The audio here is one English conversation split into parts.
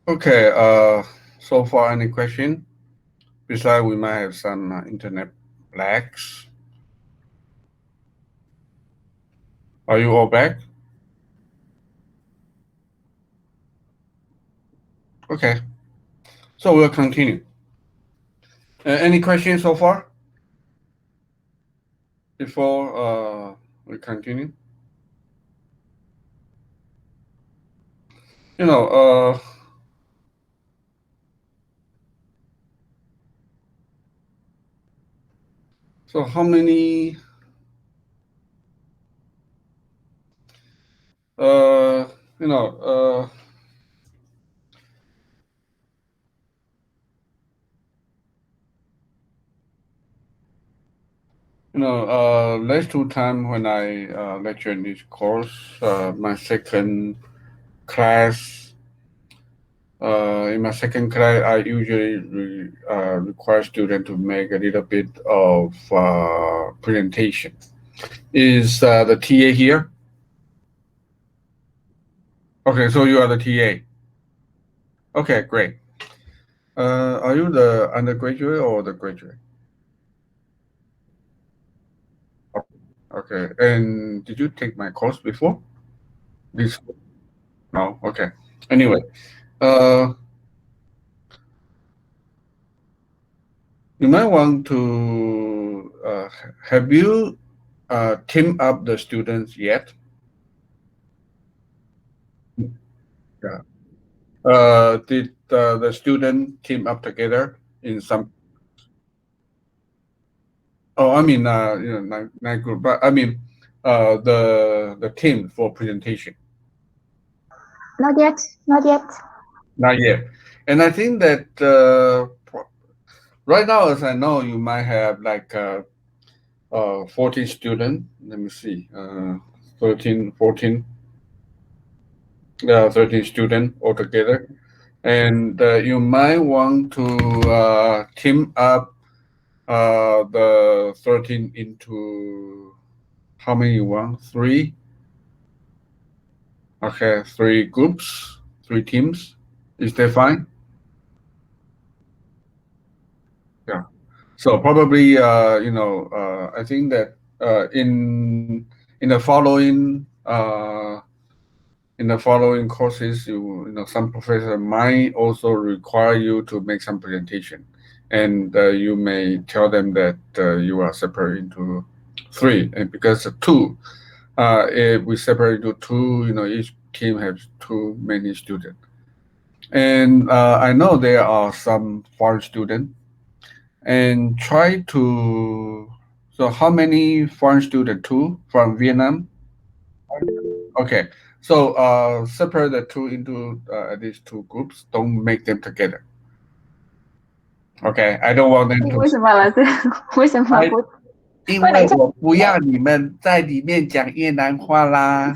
Okay. So far, any question? Besides, we might have some internet lags. Are you all back? Okay. So we'll continue. Any questions so far before we continue? You know, so how many? You know, last two times when I lecture in this course, my second class, in my second class, I usually require students to make a little bit of presentation. Is the TA here? Okay, so you are the TA. Okay, great. Are you the undergraduate or the graduate? Okay, and did you take my course before? This? No. Okay. Anyway, uh, you might want to have you teamed up the students yet? Yeah. Did the student team up together in some? Oh, I mean, not group, but I mean, the team for presentation. Not yet, not yet. Not yet. And I think that right now, as I know, you might have like 14 students. Let me see, 13, 14, 13 students altogether. And you might want to team up the 13 into how many you want? Three? Okay, three groups, three teams. Is that fine? Yeah. So probably, I think that in the following courses, some professor might also require you to make some presentation, and you may tell them that you are separate into three, and because two, if we separate into two, each team has too many students, and I know there are some foreign students, and try to. So how many foreign students? Two from Vietnam. Okay, so separate the two into at least two groups. Don't make them together. Okay, I don't want them to. 为什么老师？为什么I 不？因为我不要你们在里面讲越南话啦。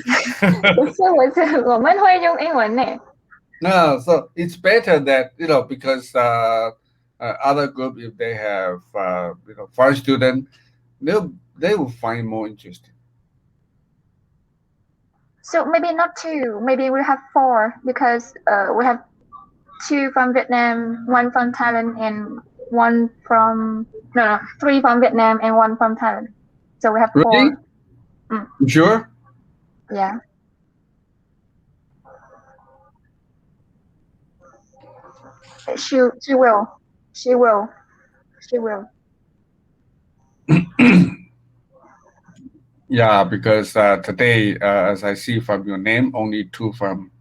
我们会用英文呢。No, so it's better that because other group if they have foreign student, they will find more interesting. So maybe not two. Maybe we have four because we have two from Vietnam, one from Thailand, and one from three from Vietnam and one from Thailand. So we have Really? four. You sure? Yeah. She will. She will. She will. Yeah, because today, as I see from your name, only two from.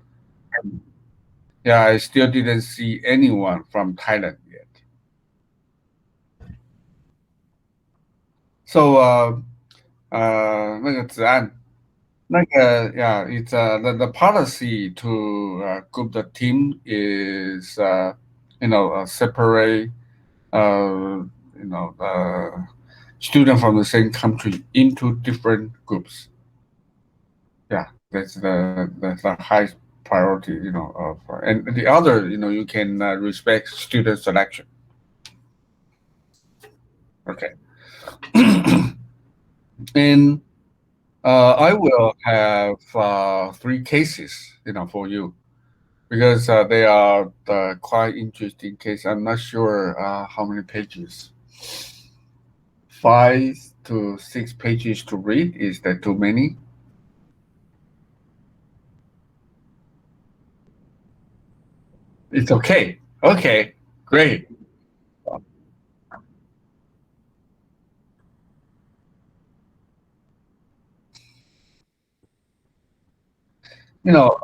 Yeah, I still didn't see anyone from Thailand yet. So, 那个子安，yeah, it's the policy to group the team is separate student from the same country into different groups. Yeah, that's the highest priority, and the other, you can respect student selection. Okay. And I will have three cases, for you, because they are quite interesting case. I'm not sure how many pages. 5 to 6 pages to read. Is that too many? It's okay. Okay, great. You know,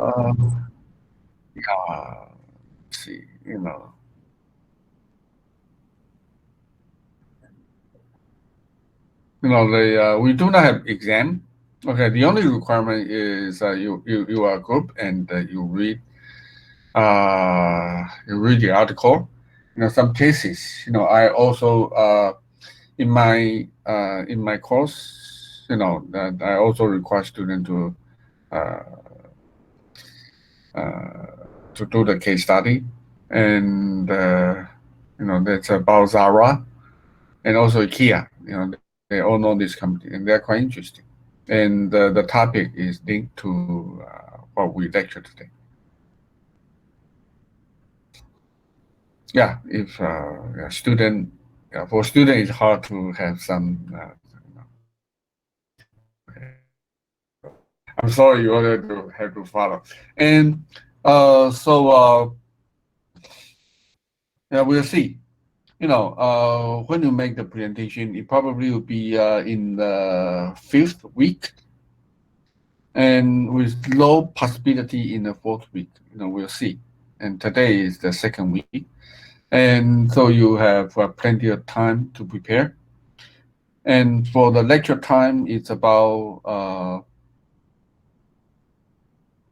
let's see, we do not have exam. Okay, the only requirement is you are a group and you read the article. Some cases. I also in my course, that I also require students uh, to do the case study, and that's about Zara and also IKEA. They all know this company and they're quite interesting. And the topic is linked to what we lecture today. Yeah, if student, for student, it's hard to have some. I'm sorry, you order to have to follow. And yeah, we'll see. When you make the presentation, it probably will be in the 5th week, and with low possibility in the 4th week. We'll see. And today is the 2nd week, and so you have plenty of time to prepare. And for the lecture time, it's about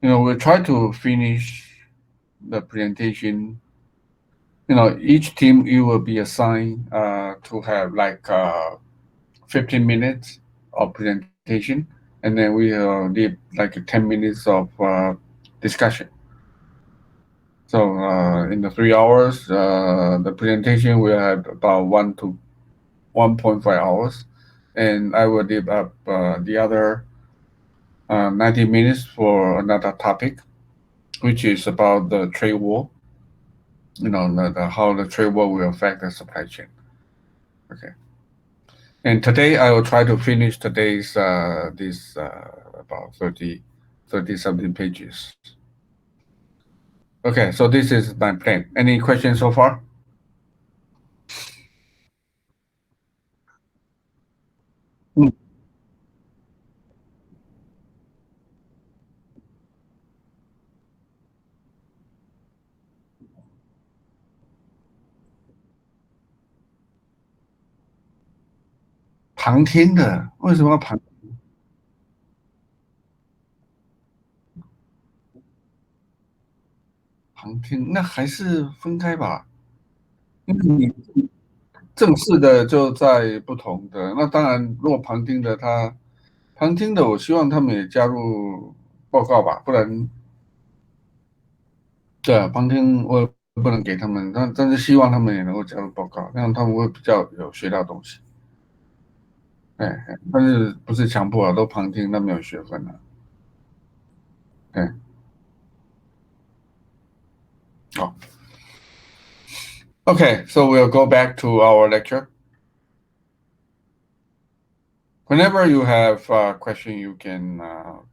we'll try to finish the presentation. Each team you will be assigned to have like 15 minutes of presentation, and then we leave like 10 minutes of discussion. So in the 3 hours, the presentation will have about 1 to 1.5 hours, and I will leave up the other 90 minutes for another topic, which is about the trade war. How the trade war will affect the supply chain. Okay. And today I will try to finish today's this about 30 something pages. Okay, so this is my plan. Any questions so far? Mm. 旁听的，为什么要旁听？那还是分开吧，因为你正式的就在不同的。那当然，如果旁听的，我希望他们也加入报告吧，不然对啊，旁听我也不能给他们，但是希望他们也能够加入报告，这样他们会比较有学到东西。但是不是强迫啊，都旁听，那没有学分啊。对，好。Okay, so we'll go back to our lecture. Whenever you have a question, you can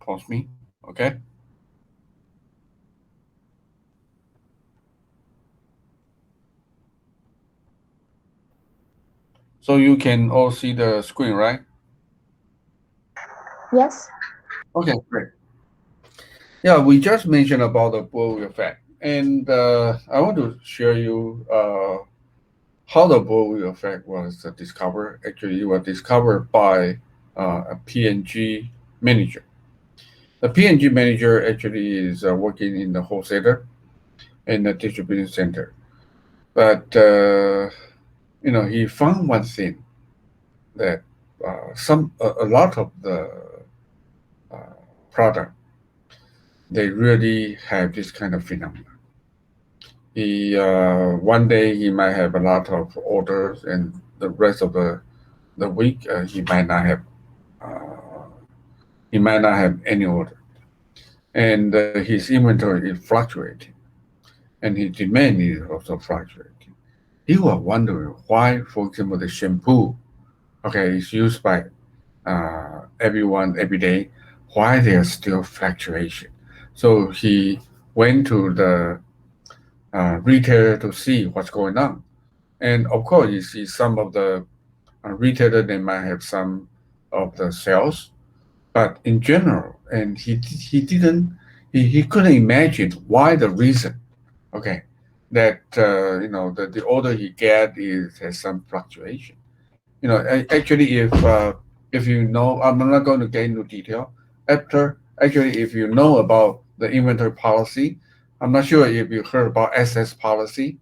post me, okay? So you can all see the screen, right? Yes. Okay, great. Yeah, we just mentioned about the Boole effect, and I want to share you how the Boole effect was discovered. Actually, it was discovered by a P&G manager. The P&G manager actually is working in the wholesaler and the distribution center, but he found one thing that a lot of the uh, product they really have this kind of phenomenon. He one day he might have a lot of orders, and the rest of the week uh, he might not have any order, and his inventory is fluctuating. and his demand is also fluctuating. He was wondering why, for example, the shampoo, okay, is used by everyone every day, why there's still fluctuation. So he went to the retailer to see what's going on. And of course, you see some of the retailer, they might have some of the sales, but in general, and he couldn't imagine why the reason, okay, that the order he get is has some fluctuation. Actually, if you know, I'm not going to get into detail. Actually, if you know about the inventory policy, I'm not sure if you heard about SS policy.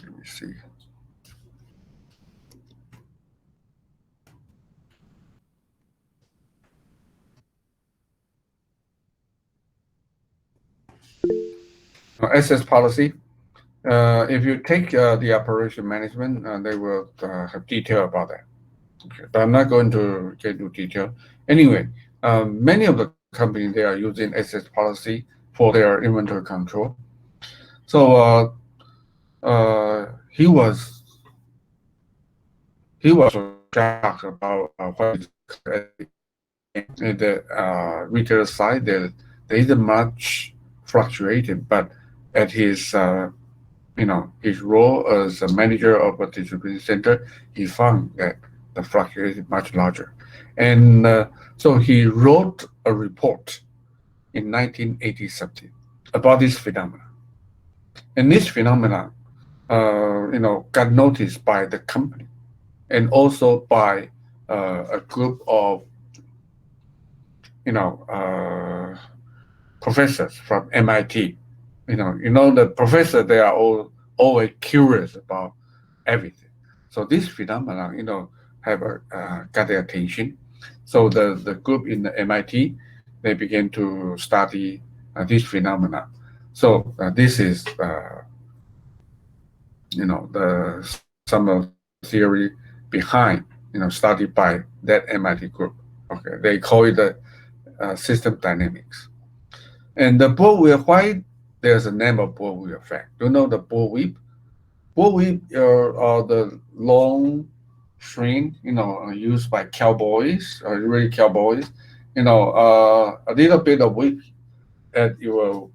Let me see. SS policy. If you take the operation management, they will have detail about that. Okay, but I'm not going to get into detail. Anyway, many of the companies they are using SS policy for their inventory control. So he was so shocked about what is at the retailer side. There isn't much fluctuating, but at his role as a manager of a distribution center, he found that the fluctuation is much larger. And so he wrote a report in 1980 something about this phenomenon. And this phenomenon, got noticed by the company and also by a group of, professors from MIT. The professors, they are all always curious about everything. So this phenomenon, have got their attention. So the group in the MIT, they began to study this phenomenon. So this is, some of the theory behind, studied by that MIT group. Okay, they call it the system dynamics. And the bullwhip, why there's a name of bullwhip effect? Do you know the bullwhip? Bullwhip are the long string, used by cowboys, really cowboys. A little bit of whip at your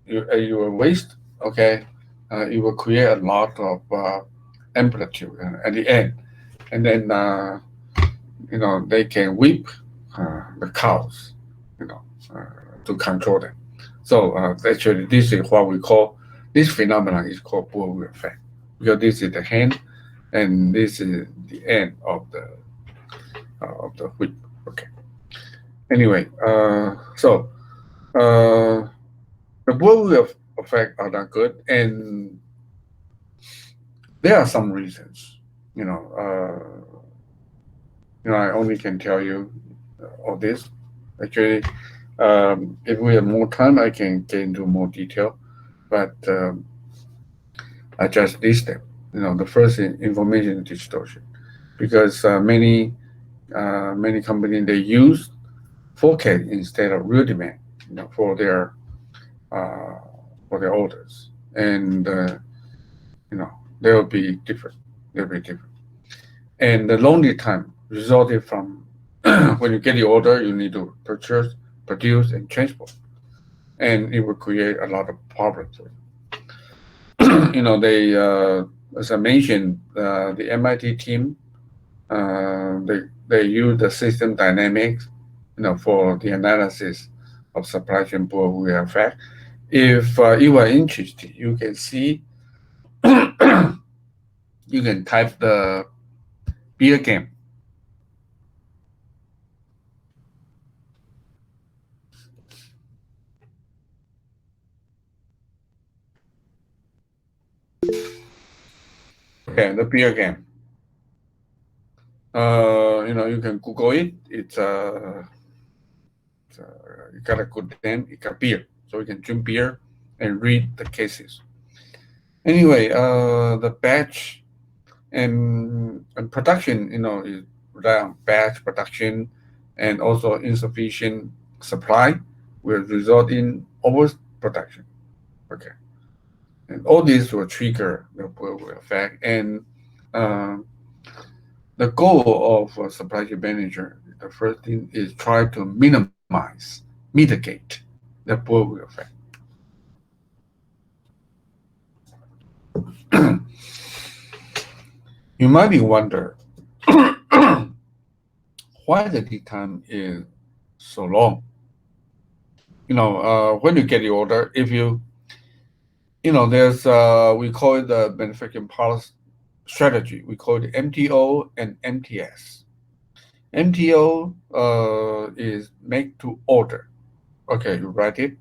waist, okay, it will create a lot of amplitude at the end, and then they can whip the cows, you know, uh, to control them. So actually, this is what we call this phenomenon is called bullwhip effect, because this is the hand and this is the end of the whip. Okay. Anyway, so uh, the bullwhip effect are not good, and there are some reasons. I only can tell you all this. Actually, if we have more time, I can get into more detail, but I just list them. The first is information distortion, because many companies they use forecast instead of real demand, for uh, their orders, and you know they'll be different. They'll be different, and the long lead time resulted from when you get the order, you need to purchase, produce, and transport, and it will create a lot of problems. They, as I mentioned, the MIT team, they use the system dynamics, for the analysis of supply chain bullwhip effect. If you are interested, you can see, you can type the beer game. Okay, the beer game. You can Google it. It got a good name. It got beer, so you can drink beer and read the cases. Anyway, the batch and production, is rely on batch production and also insufficient supply will result in overproduction. Okay, and all this will trigger the bullwhip effect. And the goal of a supply chain manager, the first thing is try to mitigate the bullwhip effect. You might be wondering why the lead time is so long. When you get the order, if there's we call it the manufacturing policy strategy. We call it MTO and MTS. MTO is make to order. Okay, you write it.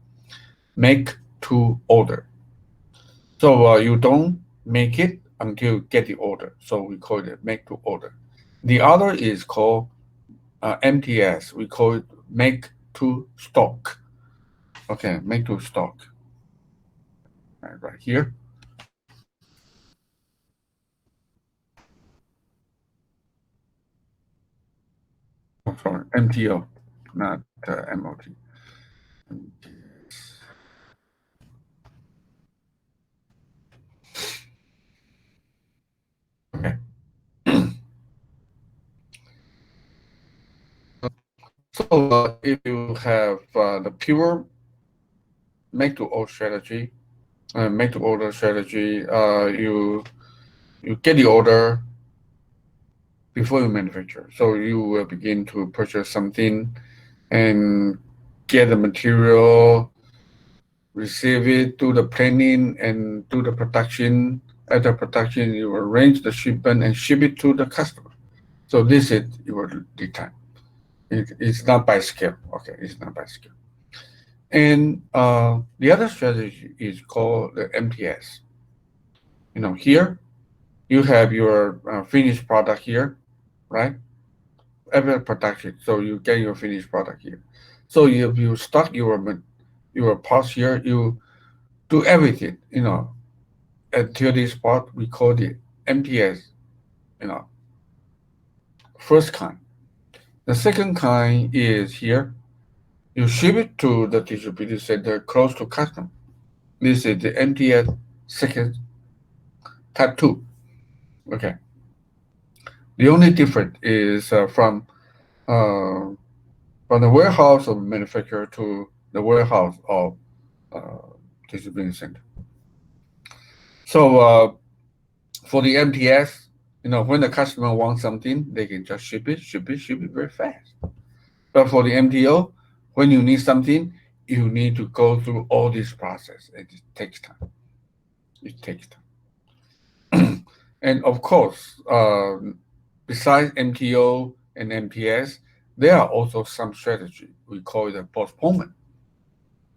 Make to order. So you don't make it until you get the order. So we call it make to order. The other is called MTS. We call it make to stock. Okay, make to stock. Right here. Oh, sorry, MTO, not MOT. Okay. So if you have the pure make to order strategy, you get the order before you manufacture. So you will begin to purchase something and get the material, receive it, do the planning, and do the production. At the production, you arrange the shipment and ship it to the customer. So this is your lead time. It's not by scale. Okay, it's not by scale. And the other strategy is called the MTS. Here you have your finished product here, right? Every production, so you get your finished product here. So if you stock your parts here, you do everything, until this part we call the MTS, first kind. The second kind is here. You ship it to the distribution center close to customer. This is the MTS second type 2. Okay. The only difference is from the warehouse of manufacturer to the warehouse of distribution center. So for the MTS, when the customer wants something, they can just ship it very fast. But for the MTO, when you need something, you need to go through all this process. It takes time. And of course, besides MTO and MTS, there are also some strategy. We call it a postponement.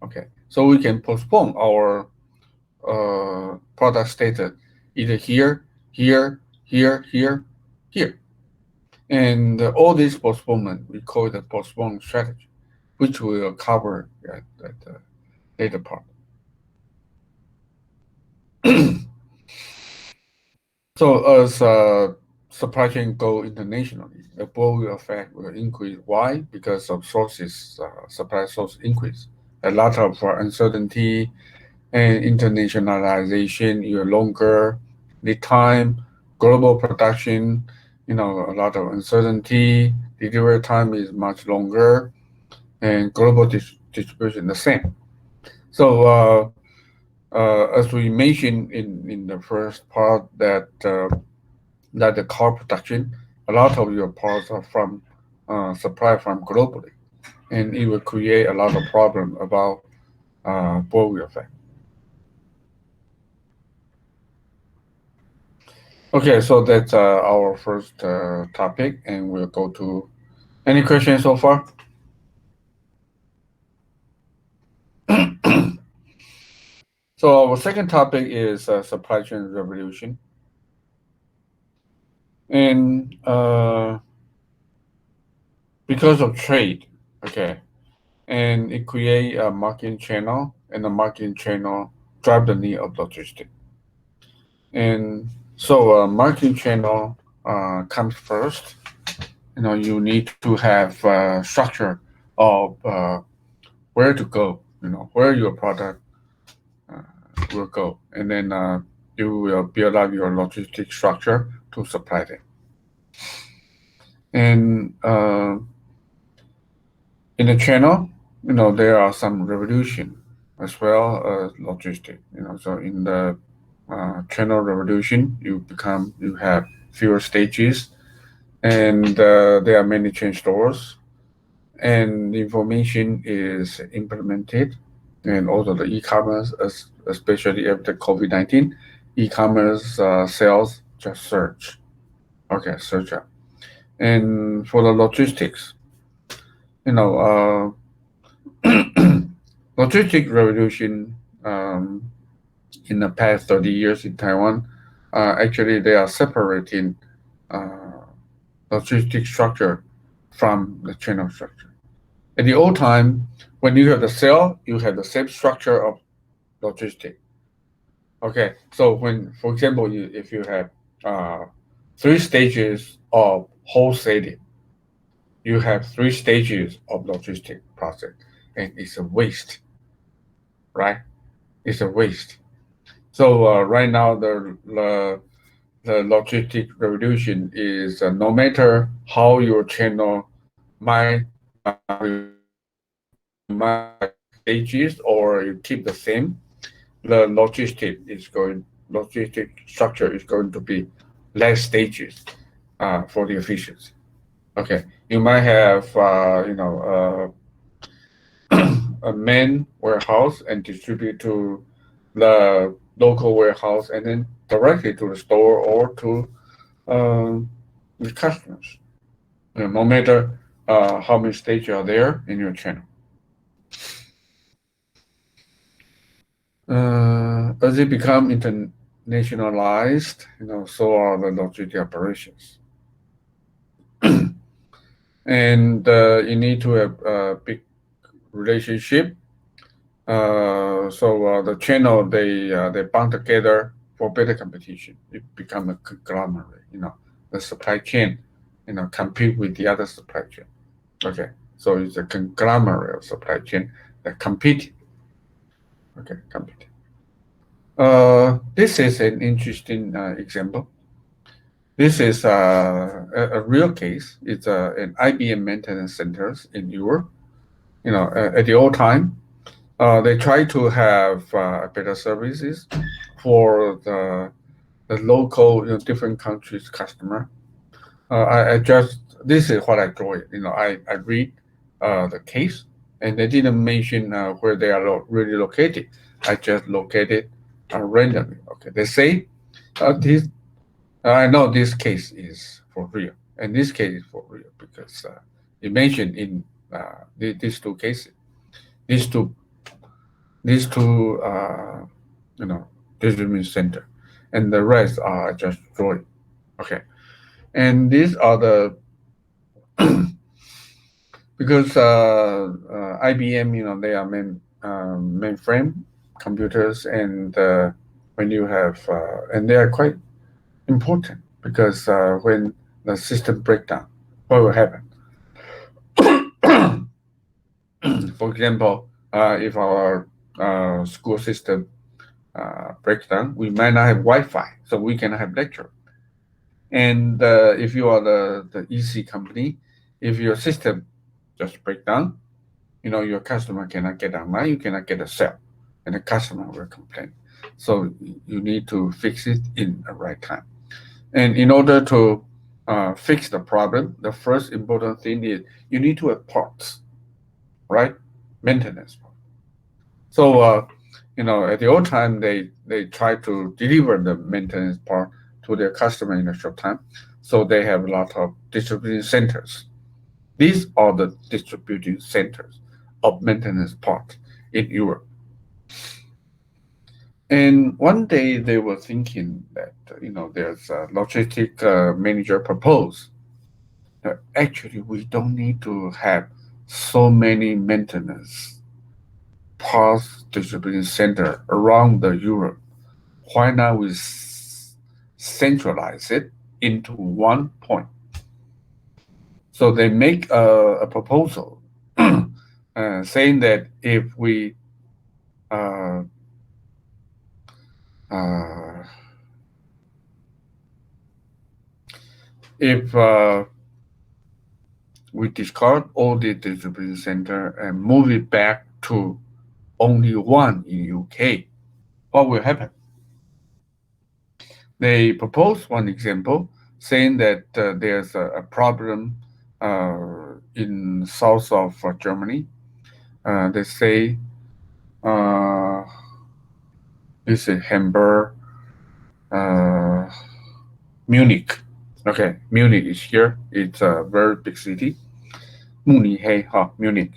Okay, so we can postpone our product status either here, and all this postponement we call it a postponement strategy, which we will cover at the later part. So as supply chain go internationally, the bullwhip effect will increase. Why? Because of sources, supply source increase. A lot of uncertainty and internationalization, longer lead time, global production, a lot of uncertainty, delivery time is much longer, and global distribution the same. So as we mentioned in the first part that the car production, a lot of your parts are from supply from globally, and it will create a lot of problem about bullwhip effect. Okay, so that's our first topic, and we'll go to any questions so far? So our second topic is supply chain revolution. And because of trade, okay, and it create a marketing channel, and the marketing channel drive the need of logistics. And so marketing channel comes first. You need to have structure of where to go, where your product will go, and then you will build up your logistic structure to supply them. And in the channel, there are some revolution as well as logistic. So in the channel revolution, you have fewer stages, and there are many chain stores, and the information is implemented, and also the e-commerce, especially after COVID-19, e-commerce sales just surge. Okay, surge up. And for the logistics, logistic revolution in the past 30 years in Taiwan, actually they are separating logistic structure from the channel structure. In the old time, when you have the sale, you have the same structure of logistic. Okay, so for example, if you have 3 stages of wholesaling, you have 3 stages of logistic process, and it's a waste, right? It's a waste. So right now the logistic revolution is no matter how your channel might stages or you keep the same, the logistic structure is going to be less stages for the efficiency. Okay, you might have a main warehouse and distribute to the local warehouse and then directly to the store or to the customers. No matter how many stages are there in your channel. As it become internationalized, so are the logistic operations. And you need to have a big relationship. So the channel they bond together for better competition. It become a conglomerate. The supply chain, compete with the other supply chain. Okay, so it's a conglomerate of supply chain that compete. Okay, compete. This is an interesting example. This is a real case. It's an IBM maintenance centers in Europe. At the old time, they try to have better services for the local, different countries customer. This is what I draw it. I read the case, and they didn't mention where they are really located. I just located randomly. Okay, they say this. I know this case is for real, and this case is for real because it mentioned in these 2 cases, these two distribution center, and the rest are just drawing. Okay, and these are the because IBM, they are mainframe computers, and when you have and they are quite important because when the system breakdown, what will happen? For example, if our school system breaks down, we might not have Wi-Fi, so we cannot have lecture. And if you are the EC company, if your system just break down, your customer cannot get online, you cannot get a cell, and the customer will complain. So you need to fix it in the right time. And in order to fix the problem, the first important thing is you need to have parts, right? Maintenance part. So at the old time, they try to deliver the maintenance part to their customer in a short time. So they have a lot of distribution centers. These are the distribution centers of maintenance parts in Europe. And one day they were thinking that, there's a logistic manager proposed that actually we don't need to have so many maintenance parts distribution center around the Europe. Why not we centralize it into one point? So they make a proposal saying that if we uh, uh, if we discard all the distribution center and move it back to only one in UK, what will happen? They propose one example saying that there's a problem in south of Germany. They say this is Hamburg, uh, Munich. Okay, Munich is here. It's a very big city. Munich.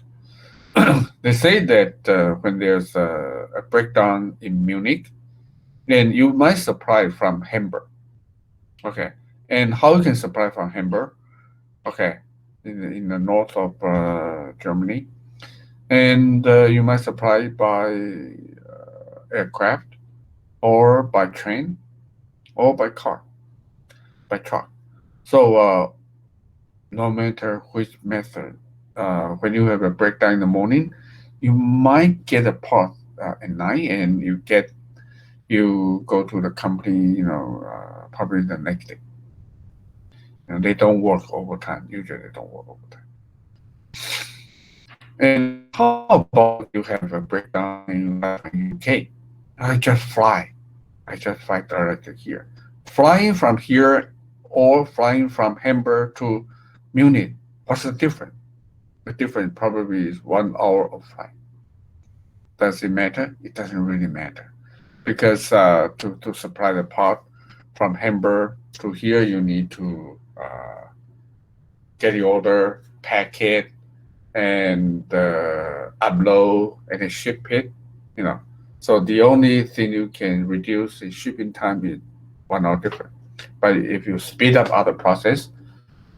They say that when there's a breakdown in Munich, then you might supply from Hamburg. Okay, and how you can supply from Hamburg? Okay, in the north of Germany, and you might supply by aircraft or by train or by car, by truck. So no matter which method, when you have a breakdown in the morning, you might get a part at night, and you go to the company, probably the next day. They don't work overtime. Usually, they don't work overtime. And how about you have a breakdown in UK? I just fly. I just fly directly here. Flying from here or flying from Hamburg to Munich, what's the difference? The difference probably is 1 hour of flight. Does it matter? It doesn't really matter. Because to supply the part from Hamburg to here, you need to get the order, pack it, and upload and then ship it. So the only thing you can reduce is shipping time is 1 hour different. But if you speed up other process,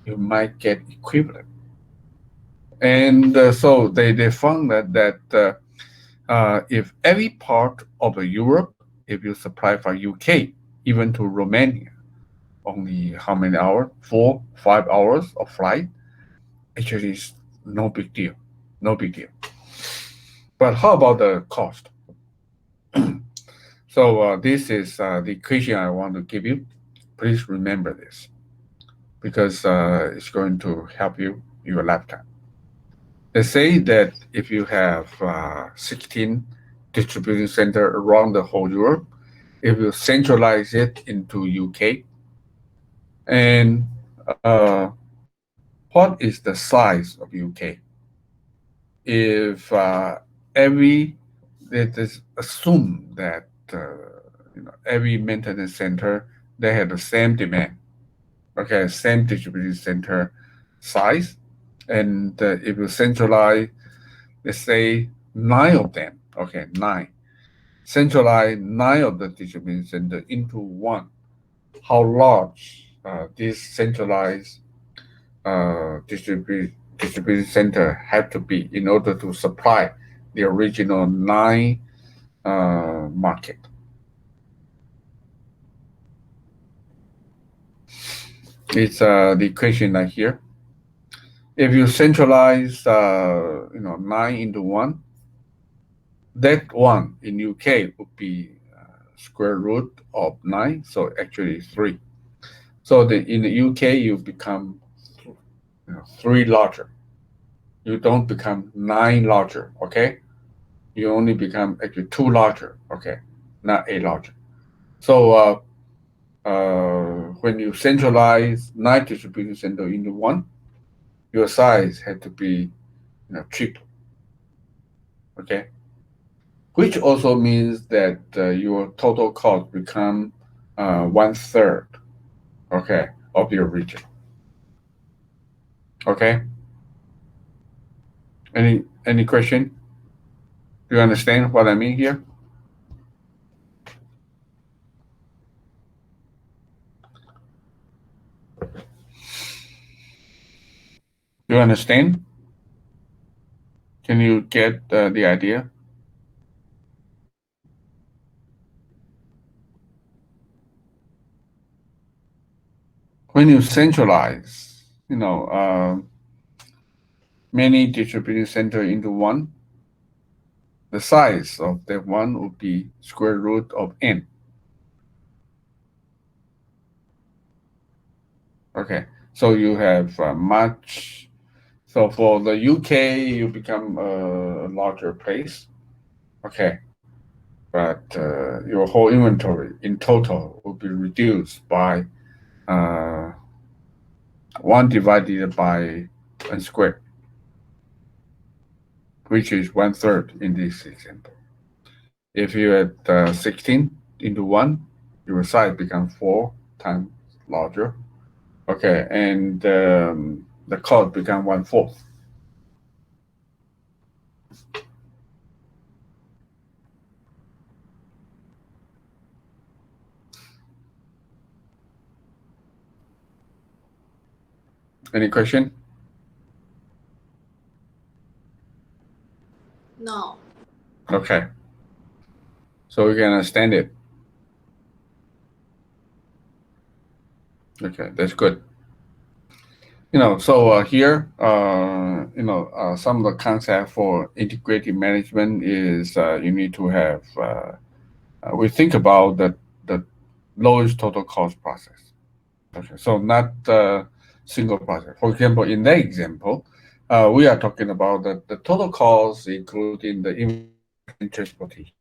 you might get equivalent. And so they found that if every part of Europe, if you supply from UK, even to Romania, only how many hours? 4, 5 hours of flight. Actually, it's no big deal. No big deal. But how about the cost? So this is the equation I want to give you. Please remember this because it's going to help you your lifetime. They say that if you have 16 distribution centers around the whole Europe, if you centralize it into UK, and what is the size of UK? If let us assume that every maintenance center they have the same demand, okay, same distribution center size, and if you centralize, let's say 9 of them, okay, centralize 9 of the distribution center into one. How large this centralized distribution center have to be in order to supply the original 9 market? It's the equation right here. If you centralize 9 into 1, that one in UK would be square root of 9, so actually 3. So in the UK you become 3 larger. You don't become 9 larger, okay? You only become actually 2 larger, okay? Not 8 larger. So when you centralize 9 distribution center into 1, your size had to be triple, okay? Which also means that your total cost become 1/3, okay, of your region. Okay. Any question? Do you understand what I mean here? Do you understand? Can you get the idea? When you centralize, many distribution centers into one, the size of that one would be square root of n. Okay, so you have much. So for the UK, you become a larger place. Okay, but your whole inventory in total will be reduced by 1 divided by n squared, which is 1/3 in this example. If you had 16 into 1, your size becomes 4 times larger. Okay, and the cost becomes 1/4. Any question? No. Okay. So we can understand it. Okay, that's good. So here, some of the concept for integrated management is you need to have, we think about the lowest total cost process. Okay, so not single process. For example, in that example, we are talking about the total cost, including the inventory and transportation.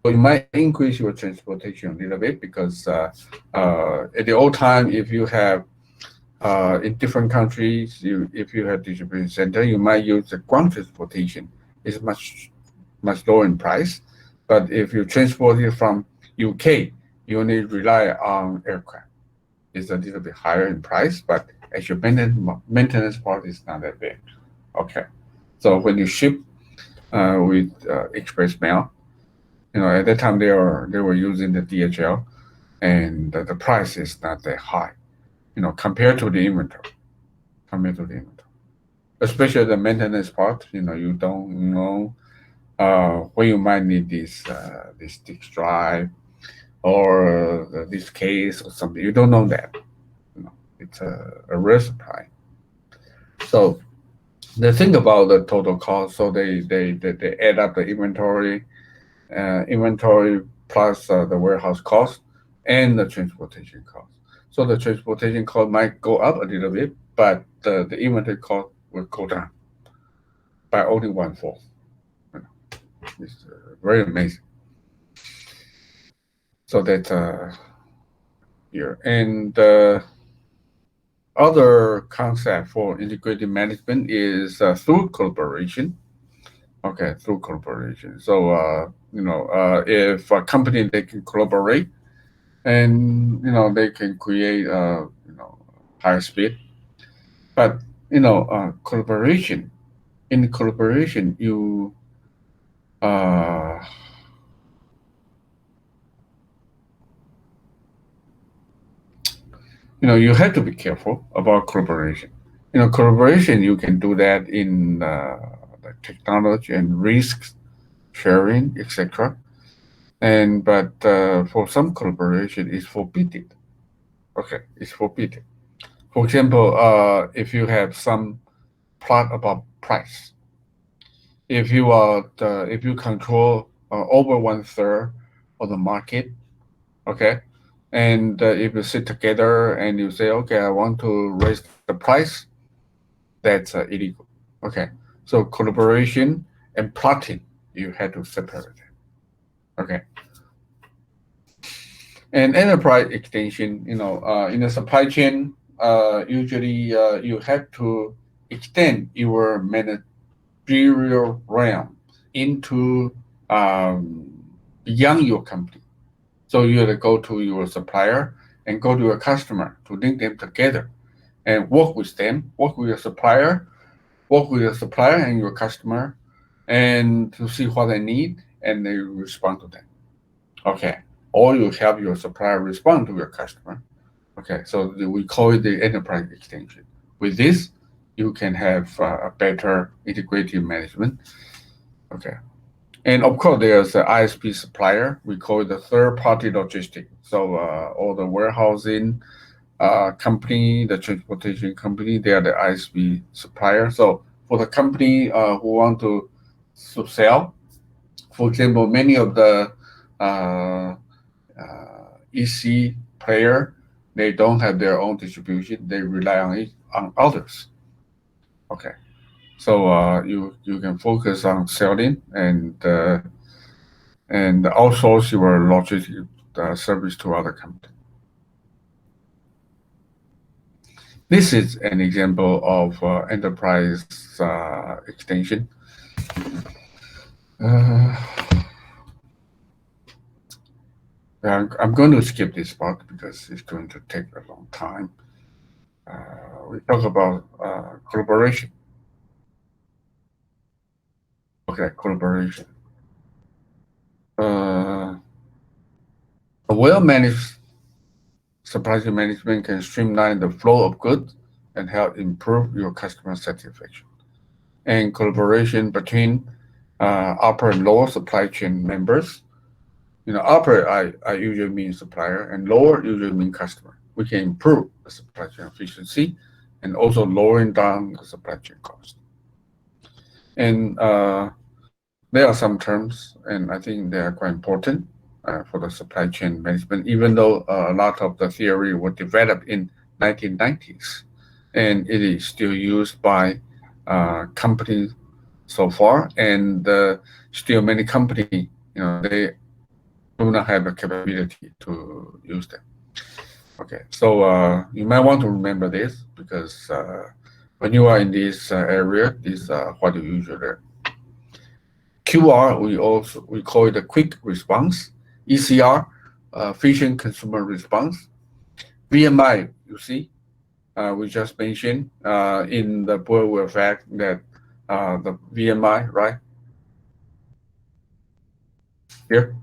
So you might increase your transportation a little bit because at the old time, if you have in different countries, if you have distribution center, you might use the ground transportation. It's much lower in price. But if you transport it from UK, you only rely on aircraft. It's a little bit higher in price, but as your maintenance part is not that big. Okay, so when you ship with express mail, at that time they were using the DHL, and the price is not that high, compared to the inventory. Especially the maintenance part, you don't know when you might need this disk drive or this case or something. You don't know that. It's a rare supply. So the thing about the total cost, so they add up the inventory plus the warehouse cost and the transportation cost. So the transportation cost might go up a little bit, but the inventory cost will go down by only 1/4. It's very amazing. So that's here. And other concept for integrated management is through collaboration. Okay, through collaboration. So if a company they can collaborate, and they can create higher speed. But collaboration, in collaboration, you you have to be careful about collaboration. Collaboration, you can do that in the technology and risks sharing, etc. But for some collaboration, it's forbidden. Okay, it's forbidden. For example, if you have some plot about price, if you control over 1/3 of the market, okay, and if you sit together and you say, okay, I want to raise the price, that's illegal. Okay, so collaboration and plotting, you have to separate it. Okay. And enterprise extension, in the supply chain, usually you have to extend your managerial realm into beyond your company. So you have to go to your supplier and go to your customer to link them together and work with them, work with your supplier and your customer, and to see what they need, and they respond to them. Okay. Or you help your supplier respond to your customer. Okay, so we call it the enterprise extension. With this, you can have a better integrated management. Okay, and of course, there's the ISP supplier. We call it the third-party logistics. So all the warehousing company, the transportation company, they are the ISP supplier. So for the company who want to sell, for example, many of the EC player, they don't have their own distribution. They rely on others. Okay, so you can focus on selling and outsource your logistic service to other companies. This is an example of enterprise extension. I'm going to skip this part because it's going to take a long time. We talk about collaboration. Okay, collaboration. A well-managed supply chain management can streamline the flow of goods and help improve your customer satisfaction. And collaboration between upper and lower supply chain members. Upper I usually mean supplier, and lower usually mean customer. We can improve the supply chain efficiency and also lowering down the supply chain cost. And there are some terms, and I think they are quite important for the supply chain management, even though a lot of the theory was developed in 1990s, and it is still used by companies so far, and still many companies, they do not have the capability to use them. Okay, so you might want to remember this because when you are in this area, this is what you usually learn. QR, we call it a quick response. ECR, efficient consumer response. VMI, you see, we just mentioned in the boiler fact that the VMI, right? Here,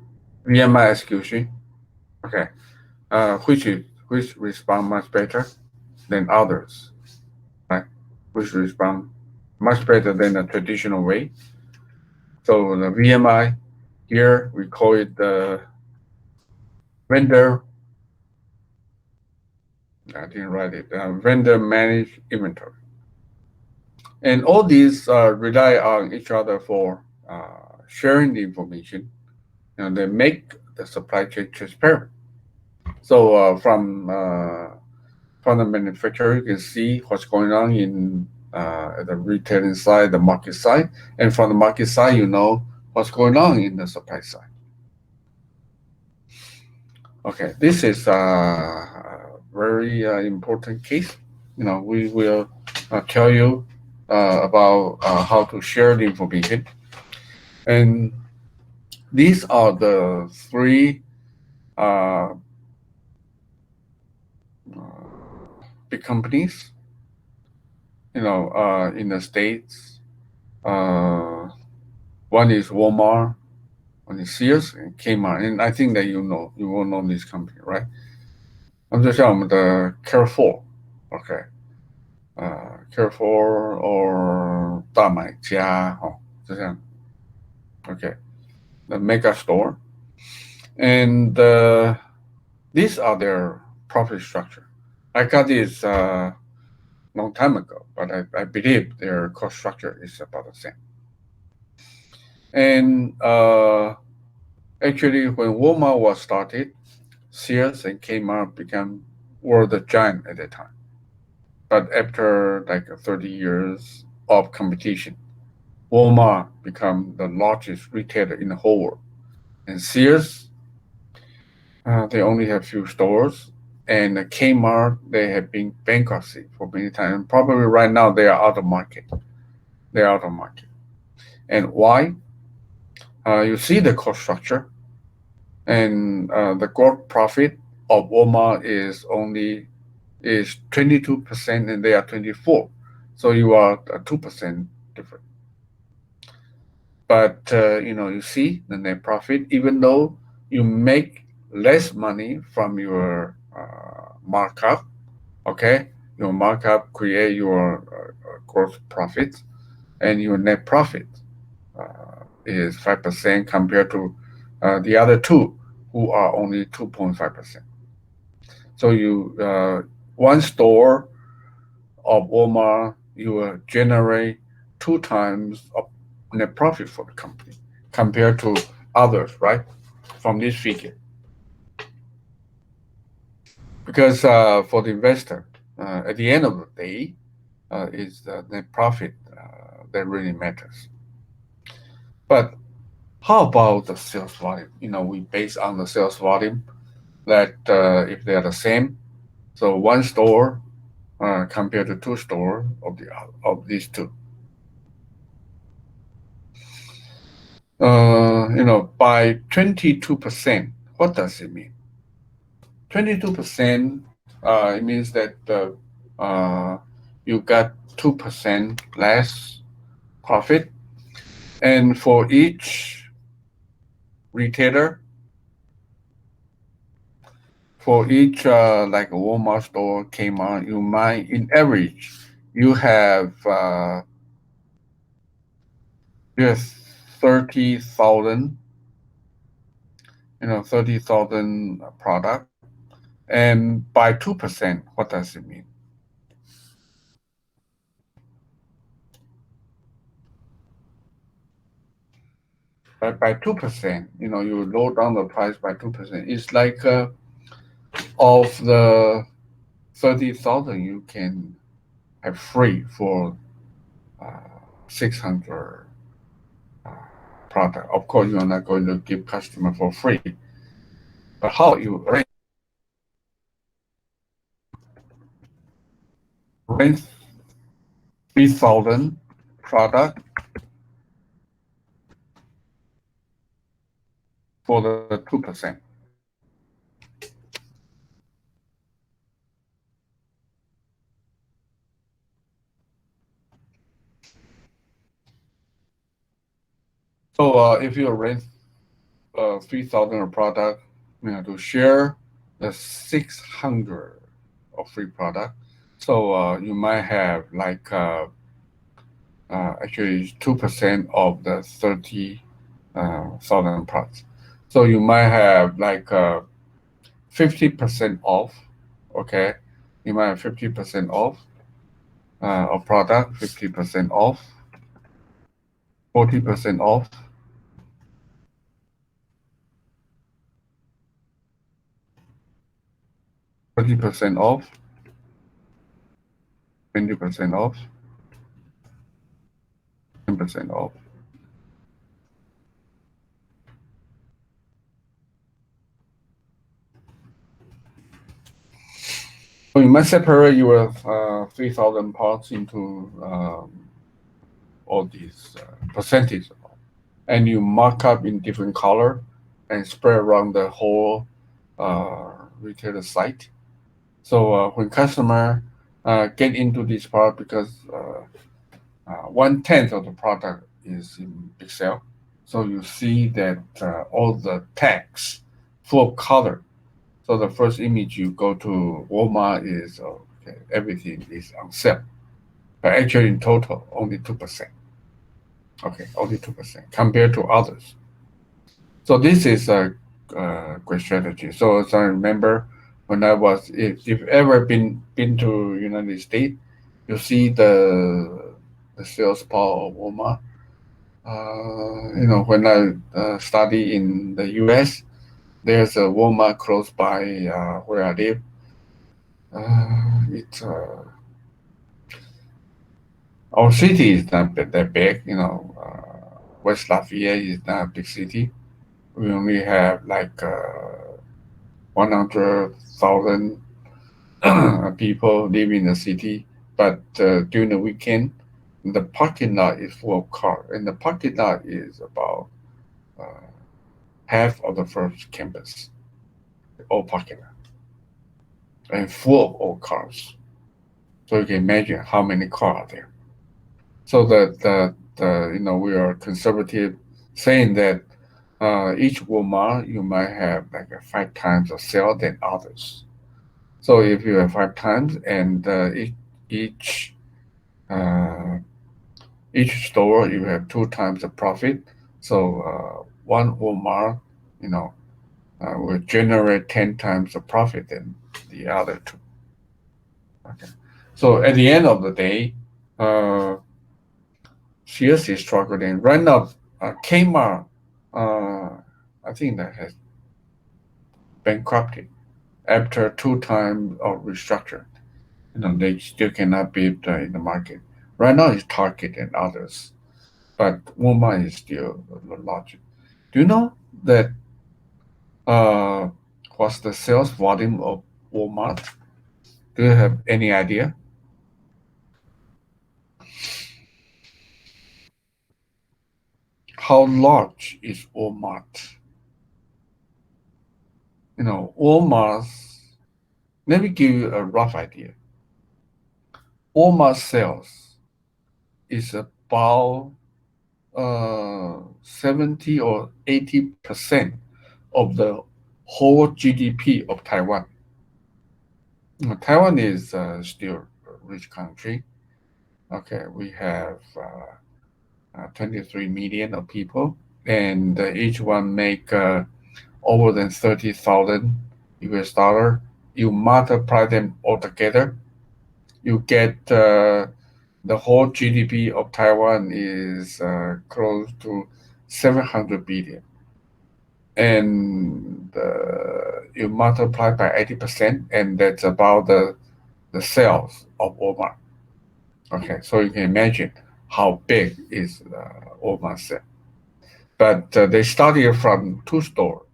VMI execution. Okay, which respond much better than others, right? Which respond much better than the traditional way. So the VMI here we call it the vendor. I didn't write it. Vendor managed inventory, and all these rely on each other for sharing the information, and they make the supply chain transparent. So from the manufacturer, you can see what's going on in the retailing side, the market side, and from the market side, you know what's going on in the supply side. Okay, this is a very important case. We will tell you about how to share the information, and these are the three big companies, in the States. One is Walmart, one is Sears, and Kmart. And I think that you will know this company, right? 就像我们的 Carrefour, okay, Carrefour or 大买家，就这样 okay, the mega store. And these are their profit structure. I got this long time ago, but I believe their cost structure is about the same. And actually, when Walmart was started, Sears and Kmart were the giant at that time. But after like 30 years of competition, Walmart became the largest retailer in the whole world. And Sears, they only have few stores. And Kmart, they have been bankruptcy for many times. Probably right now they are out of market. They're out of market. And why? You see the cost structure, and the gross profit of Walmart is 22%, and they are 24%. So you are 2% different. But you see the net profit, even though you make less money from your markup, okay, your markup create your gross profit, and your net profit is 5% compared to the other two, who are only 2.5%. So you one store of Walmart, you will generate 2 times of net profit for the company compared to others, right? From this figure. Because for the investor, at the end of the day, is the net profit that really matters. But how about the sales volume? We base on the sales volume that if they are the same, so one store compared to 2 stores of these two. By 22%, what does it mean? 22%, it means that you got 2% less profit, and for each retailer, for each like a Walmart store, Kmart, you might, in average, you have 30,000, 30,000 product, and by 2%, what does it mean? By 2%, you lower down the price by 2%. It's like of the 30,000, you can have free for 600 product. Of course, you are not going to give customer for free. But how you rent 3,000 product for the 2%. So if you rent 3,000 product, to share the 600 of free product. So you might have like actually 2% of the 30,000 products. So you might have like 50% off. Okay, you might have 50% off of product, 50% off, 40% off, 30% off, 20% off, 10% off. So you must separate your 3,000 parts into all these percentages, and you mark up in different color and spread around the whole retailer site. So when customer get into this part, because 1/10 of the product is in big sale, so you see that all the tags full of color. So the first image you go to Walmart is okay, everything is on sale, but actually in total only 2%. Okay, only 2% compared to others. So this is a great strategy. So as I remember, when I was, if you've ever been to United States, you see the sales power of Walmart. When I study in the U.S., there's a Walmart close by where I live. It's our city is not that big. West Lafayette is not a big city. We only have like 100,000 people live in the city, but during the weekend, the parking lot is full of cars, and the parking lot is about half of the first campus, all parking lot, and full of old cars. So you can imagine how many cars are there. So the we are conservative, saying that each Walmart you might have like 5 times of sale than others. So if you have 5 times, and each store you have 2 times the profit, so one Walmart, will generate 10 times the profit than the other two. Okay. So at the end of the day, seriously struggling. Right now, Kmart, I think that has bankrupted after 2 times of restructure. They still cannot beat in the market. Right now, it's Target and others, but Walmart is still the largest. Do you know that uh, what's the sales volume of Walmart? Do you have any idea? How large is Walmart? Walmart's, let me give you a rough idea. Walmart sales is about 70 or 80% of the whole GDP of Taiwan. Taiwan is still a rich country. Okay, we have 23 million of people, and each one make over than 30,000 US dollar. You multiply them all together, you get the whole GDP of Taiwan is close to 700 billion. And you multiply by 80%, and that's about the sales of Walmart. Okay, so you can imagine how big is Walmart sale. But they started from 2 stores.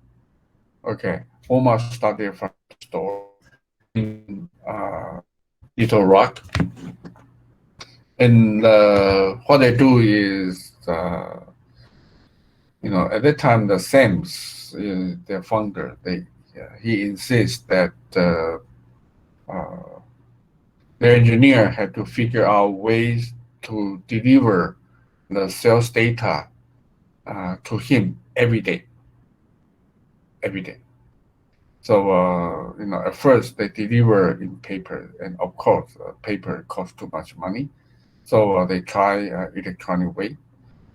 Okay, Walmart started from 2 stores in Little Rock. And what they do is, at that time, the Sam's, their founder, he insists that the engineer had to figure out ways to deliver the sales data to him every day. Every day. So, at first they deliver in paper, and of course, paper costs too much money. So they try electronic way.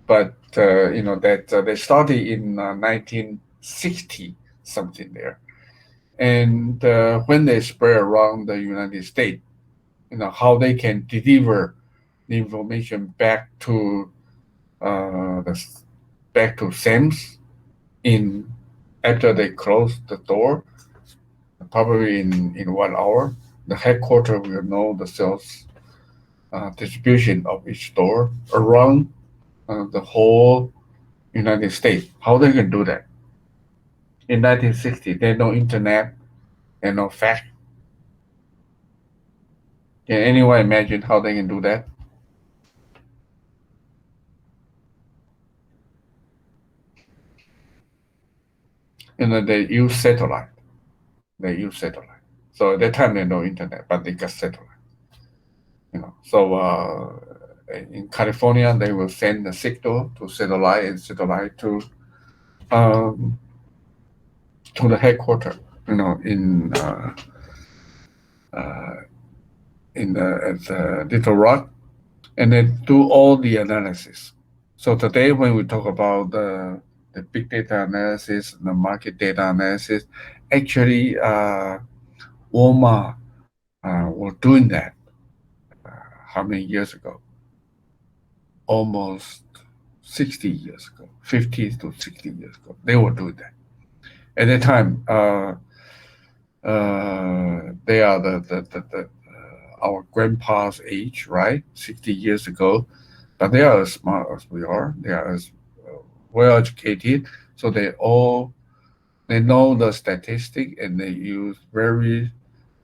But, that they started in 1960 something there. And when they spread around the United States, how they can deliver the information back to Sam's in after they close the door, probably in 1 hour. The headquarters will know the sales distribution of each store around the whole United States. How they can do that? In 1960, there's no internet and no fax. Can anyone imagine how they can do that? They use satellite. They use satellite. So at that time, there's no internet, but they got satellite. So in California, they will send the signal to satellite and satellite to the headquarters. At Little Rock, and then do all the analysis. So today, when we talk about the big data analysis, the market data analysis, actually, Walmart was doing that how many years ago? Almost 60 years ago, 50 to 60 years ago. They were doing that. At that time, they are our grandpa's age, right? 60 years ago. But they are as smart as we are. They are as well educated. So they know the statistic, and they use very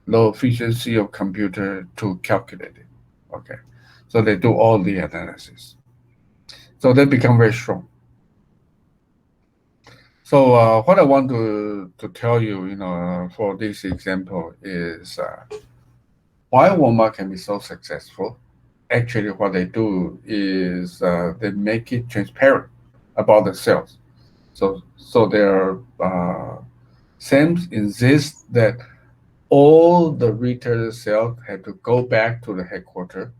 low efficiency of computer to calculate it. Okay. So they do all the analysis. So they become very strong. So what I want to tell you, for this example is why Walmart can be so successful. Actually, what they do is they make it transparent about the sales. So their Sam's insists that all the retail sales have to go back to the headquarters.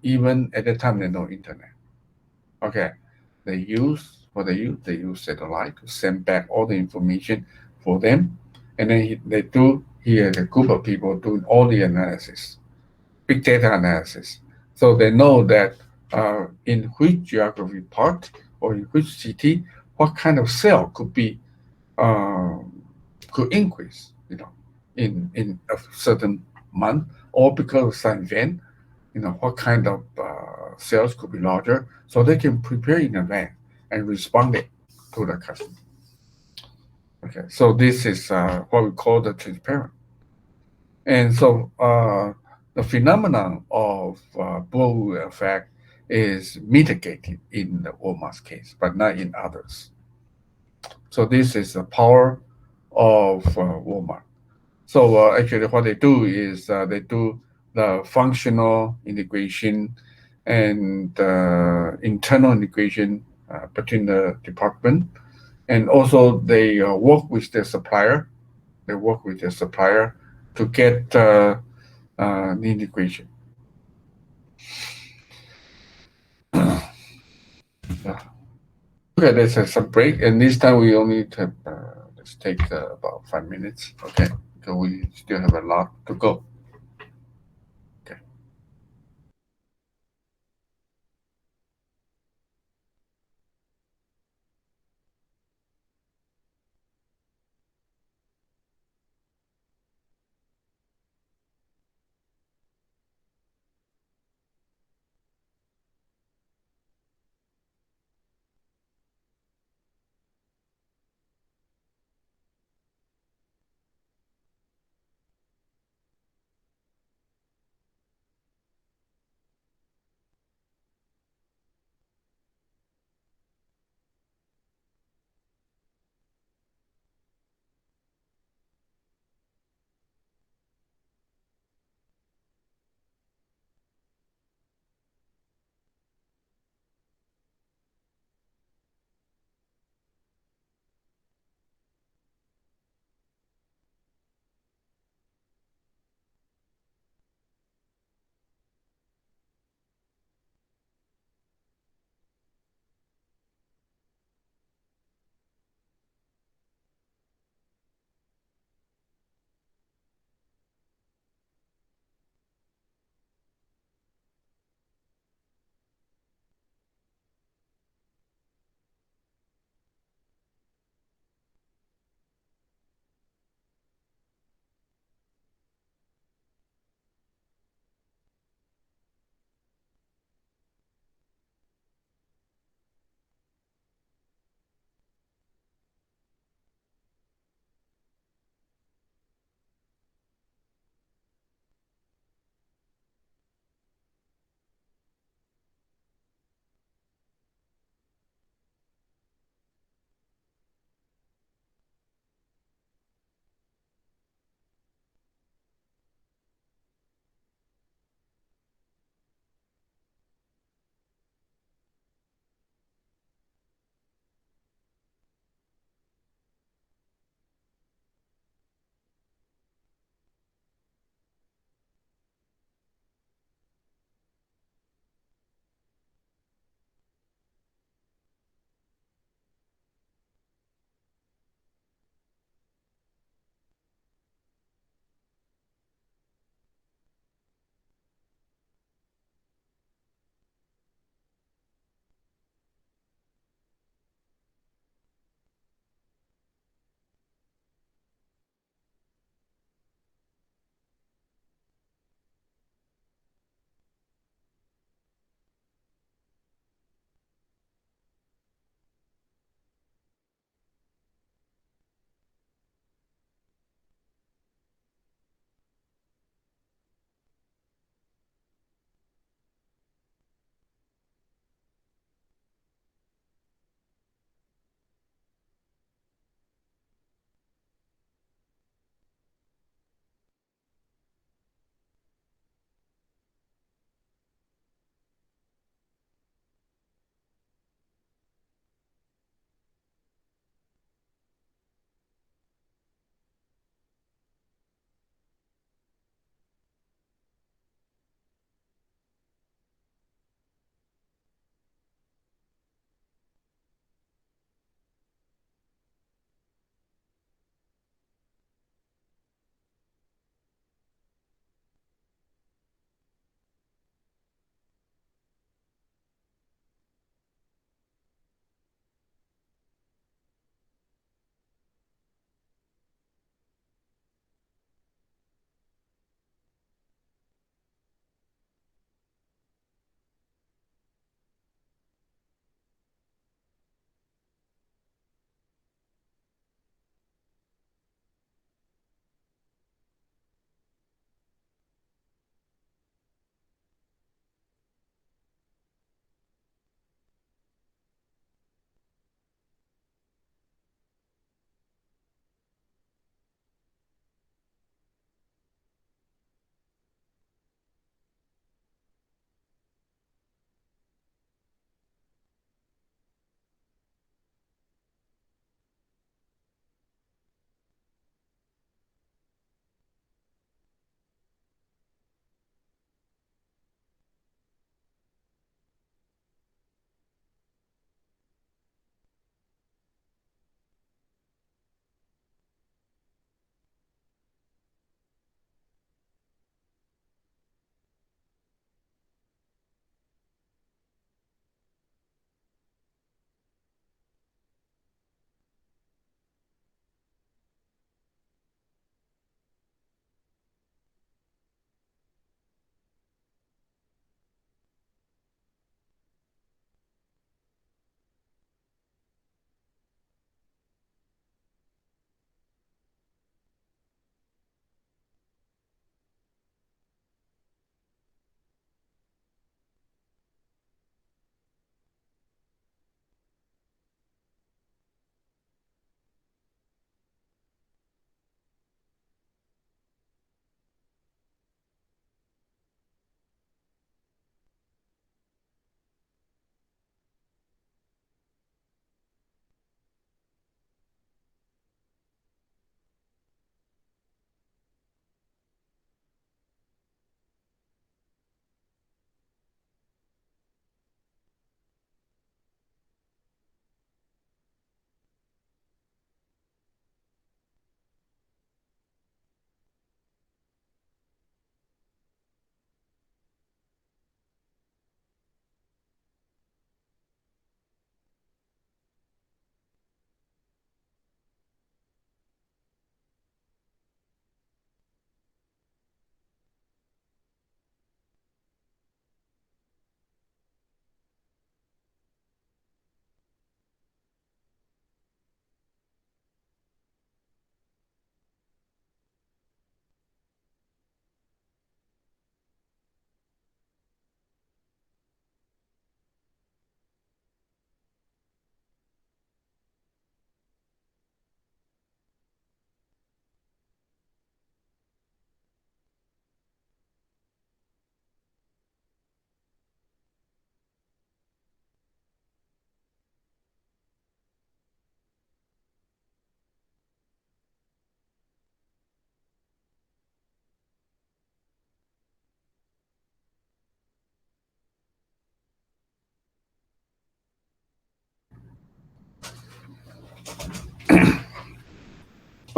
Even at the time, there's no internet. Okay, they use satellite to send back all the information for them, and then he has a group of people doing all the analysis, big data analysis. So they know that in which geography part or in which city, what kind of sale could increase, in a certain month, or because of some event, what kind of sales could be larger, so they can prepare in advance and respond it to the customer. Okay, so this is what we call the transparent. And so the phenomenon of bullwhip effect is mitigated in the Walmart's case, but not in others. So this is the power of Walmart. So actually, what they do is they do the functional integration and internal integration between the department, and also they work with their supplier. They work with their supplier to get the integration. Yeah. Okay, let's have some break, and this time we only have let's take about 5 minutes. Okay, so we still have a lot to go. Okay.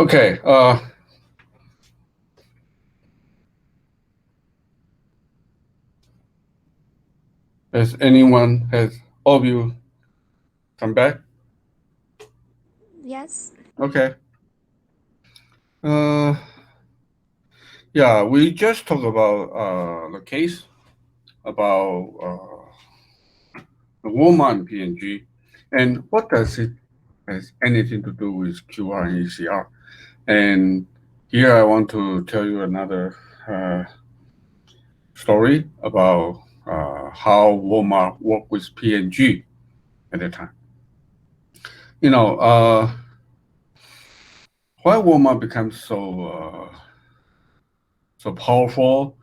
Okay. Has all of you come back? Yes. Okay. Yeah, we just talked about the case about the Walmart and P&G, and what does it has anything to do with QR and ECR? And here I want to tell you another story about how Walmart worked with P&G at the time. You know, why Walmart becomes so powerful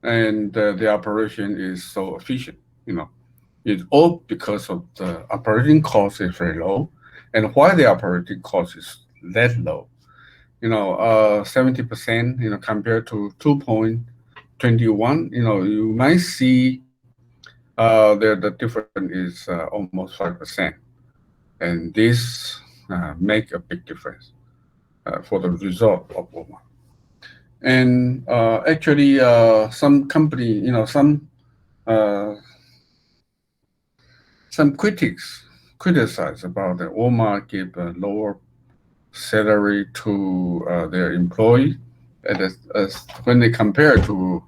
and the operation is so efficient. It's all because of the operating cost is very low, and why the operating cost is that low. 70%, compared to 2.21, you might see the difference is almost 5%. And this make a big difference for the result of Walmart. And actually, some company, uh, some critics criticize about that Walmart give a lower salary to their employee as when they compare to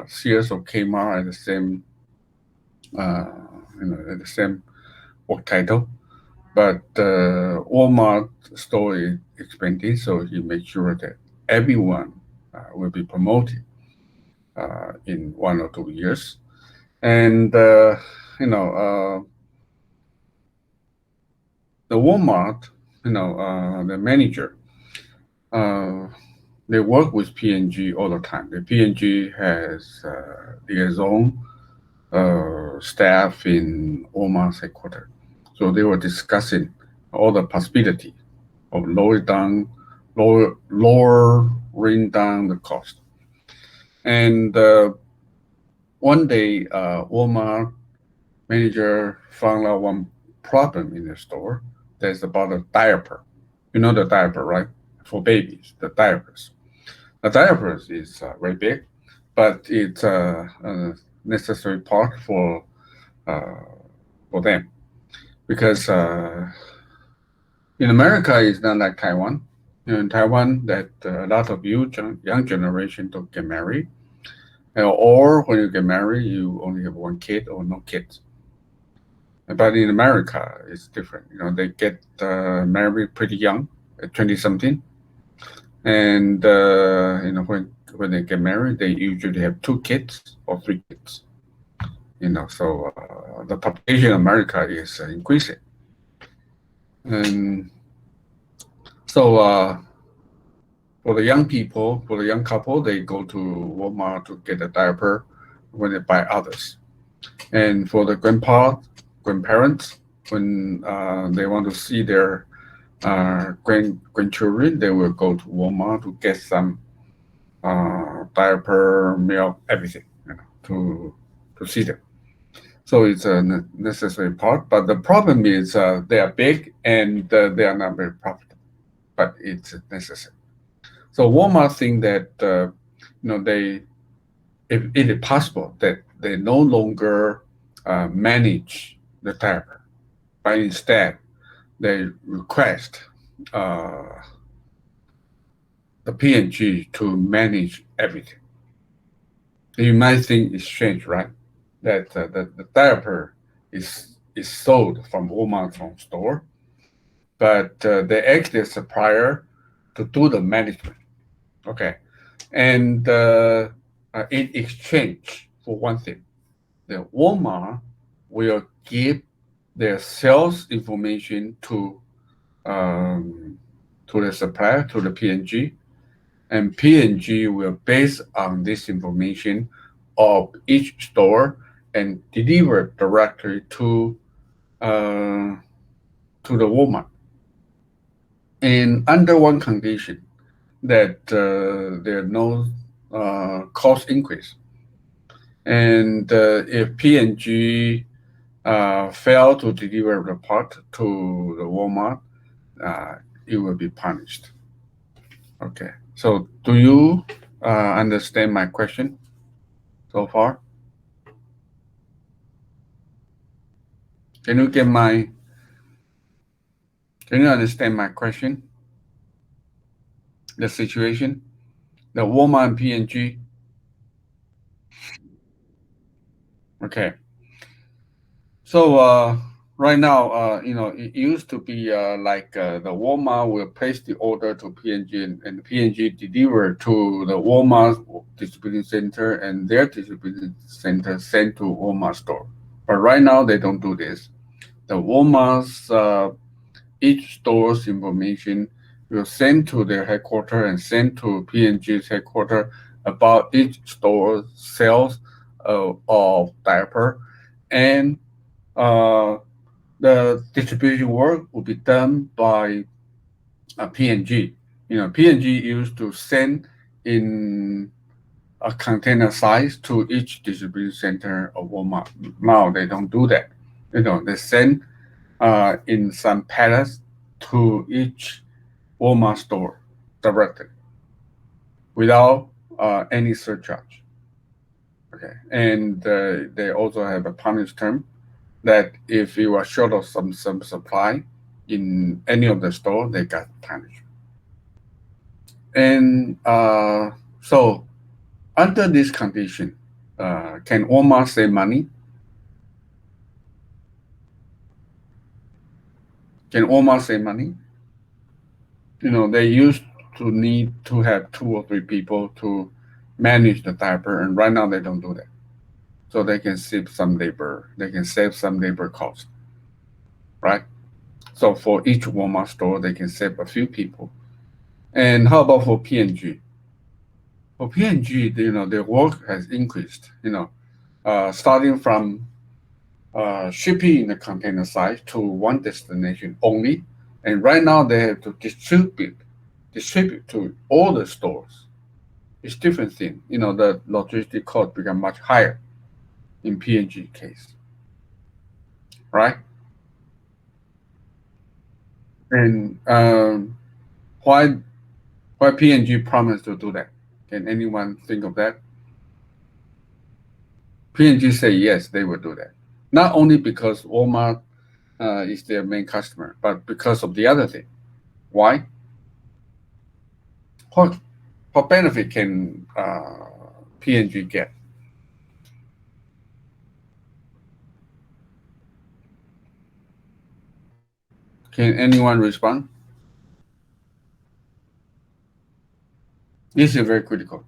Sears or Kmart at the same uh, at the same work title. But Walmart store is expanding, so he makes sure that everyone will be promoted in 1 or 2 years. And the Walmart, the manager, uh, they work with P&G all the time. The P&G has their own staff in Walmart's headquarters. So they were discussing all the possibility of lowering down the cost. And one day, Walmart manager found out one problem in the store. That's about a diaper. You know the diaper, right? For babies, the diapers. The diapers is very big, but it's a necessary part uh, for them because in America it's not like Taiwan. In Taiwan, that a lot of young generation don't get married, or when you get married, you only have one kid or no kids. But in America, it's different. They get married pretty young, at 20 something, and when they get married, they usually have 2 kids or 3 kids. So the population of America is increasing, and so for the young people, for the young couple, they go to Walmart to get a diaper when they buy others. And for the grandparents, when they want to see their grandchildren, they will go to Walmart to get some diaper, milk, everything, to see them. So it's a necessary part. But the problem is they are big and they are not very profitable. But it's necessary. So Walmart think that they, if it is possible, that they no longer manage the diaper, but instead they request the P&G to manage everything. You might think it's strange, right? That the diaper is sold from Walmart's own store, but they ask their supplier to do the management. Okay, and in exchange for one thing, the Walmart will give their sales information to the supplier, to the P&G, and P&G will base on this information of each store and deliver directly to the Walmart. And under one condition, that there are no cost increase. And if P&G fail to deliver the part to the Walmart, it will be punished. Okay. So do you understand my question so far? Can you get my? Can you understand my question? The situation, the Walmart and P&G. Okay. So right now, it used to be like the Walmart will place the order to P&G, and P&G deliver to the Walmart distribution center, and their distribution center send to Walmart store. But right now they don't do this. The Walmart's each store's information will send to their headquarters and send to P&G's headquarters about each store's sales of diaper, and uh, the distribution work will be done by P&G. P&G used to send in a container size to each distribution center of Walmart. Now they don't do that. They send in some pallets to each Walmart store directly without any surcharge. Okay, and they also have a punish term that if you are short of some supply in any of the store, they got punished. And so under this condition, can Walmart save money? Can Walmart save money? They used to need to have 2 or 3 people to manage the diaper, and right now they don't do that. So they can save some labor. They can save some labor cost, right? So for each Walmart store, they can save a few people. And how about for P&G? For P&G, their work has increased. Starting from shipping in the container size to one destination only, and right now they have to distribute to all the stores. It's different thing. The logistic cost become much higher in P&G case, right? And why P&G promised to do that? Can anyone think of that? P&G say yes, they will do that. Not only because Walmart is their main customer, but because of the other thing. Why? What benefit can P&G get? Can anyone respond? This is very critical.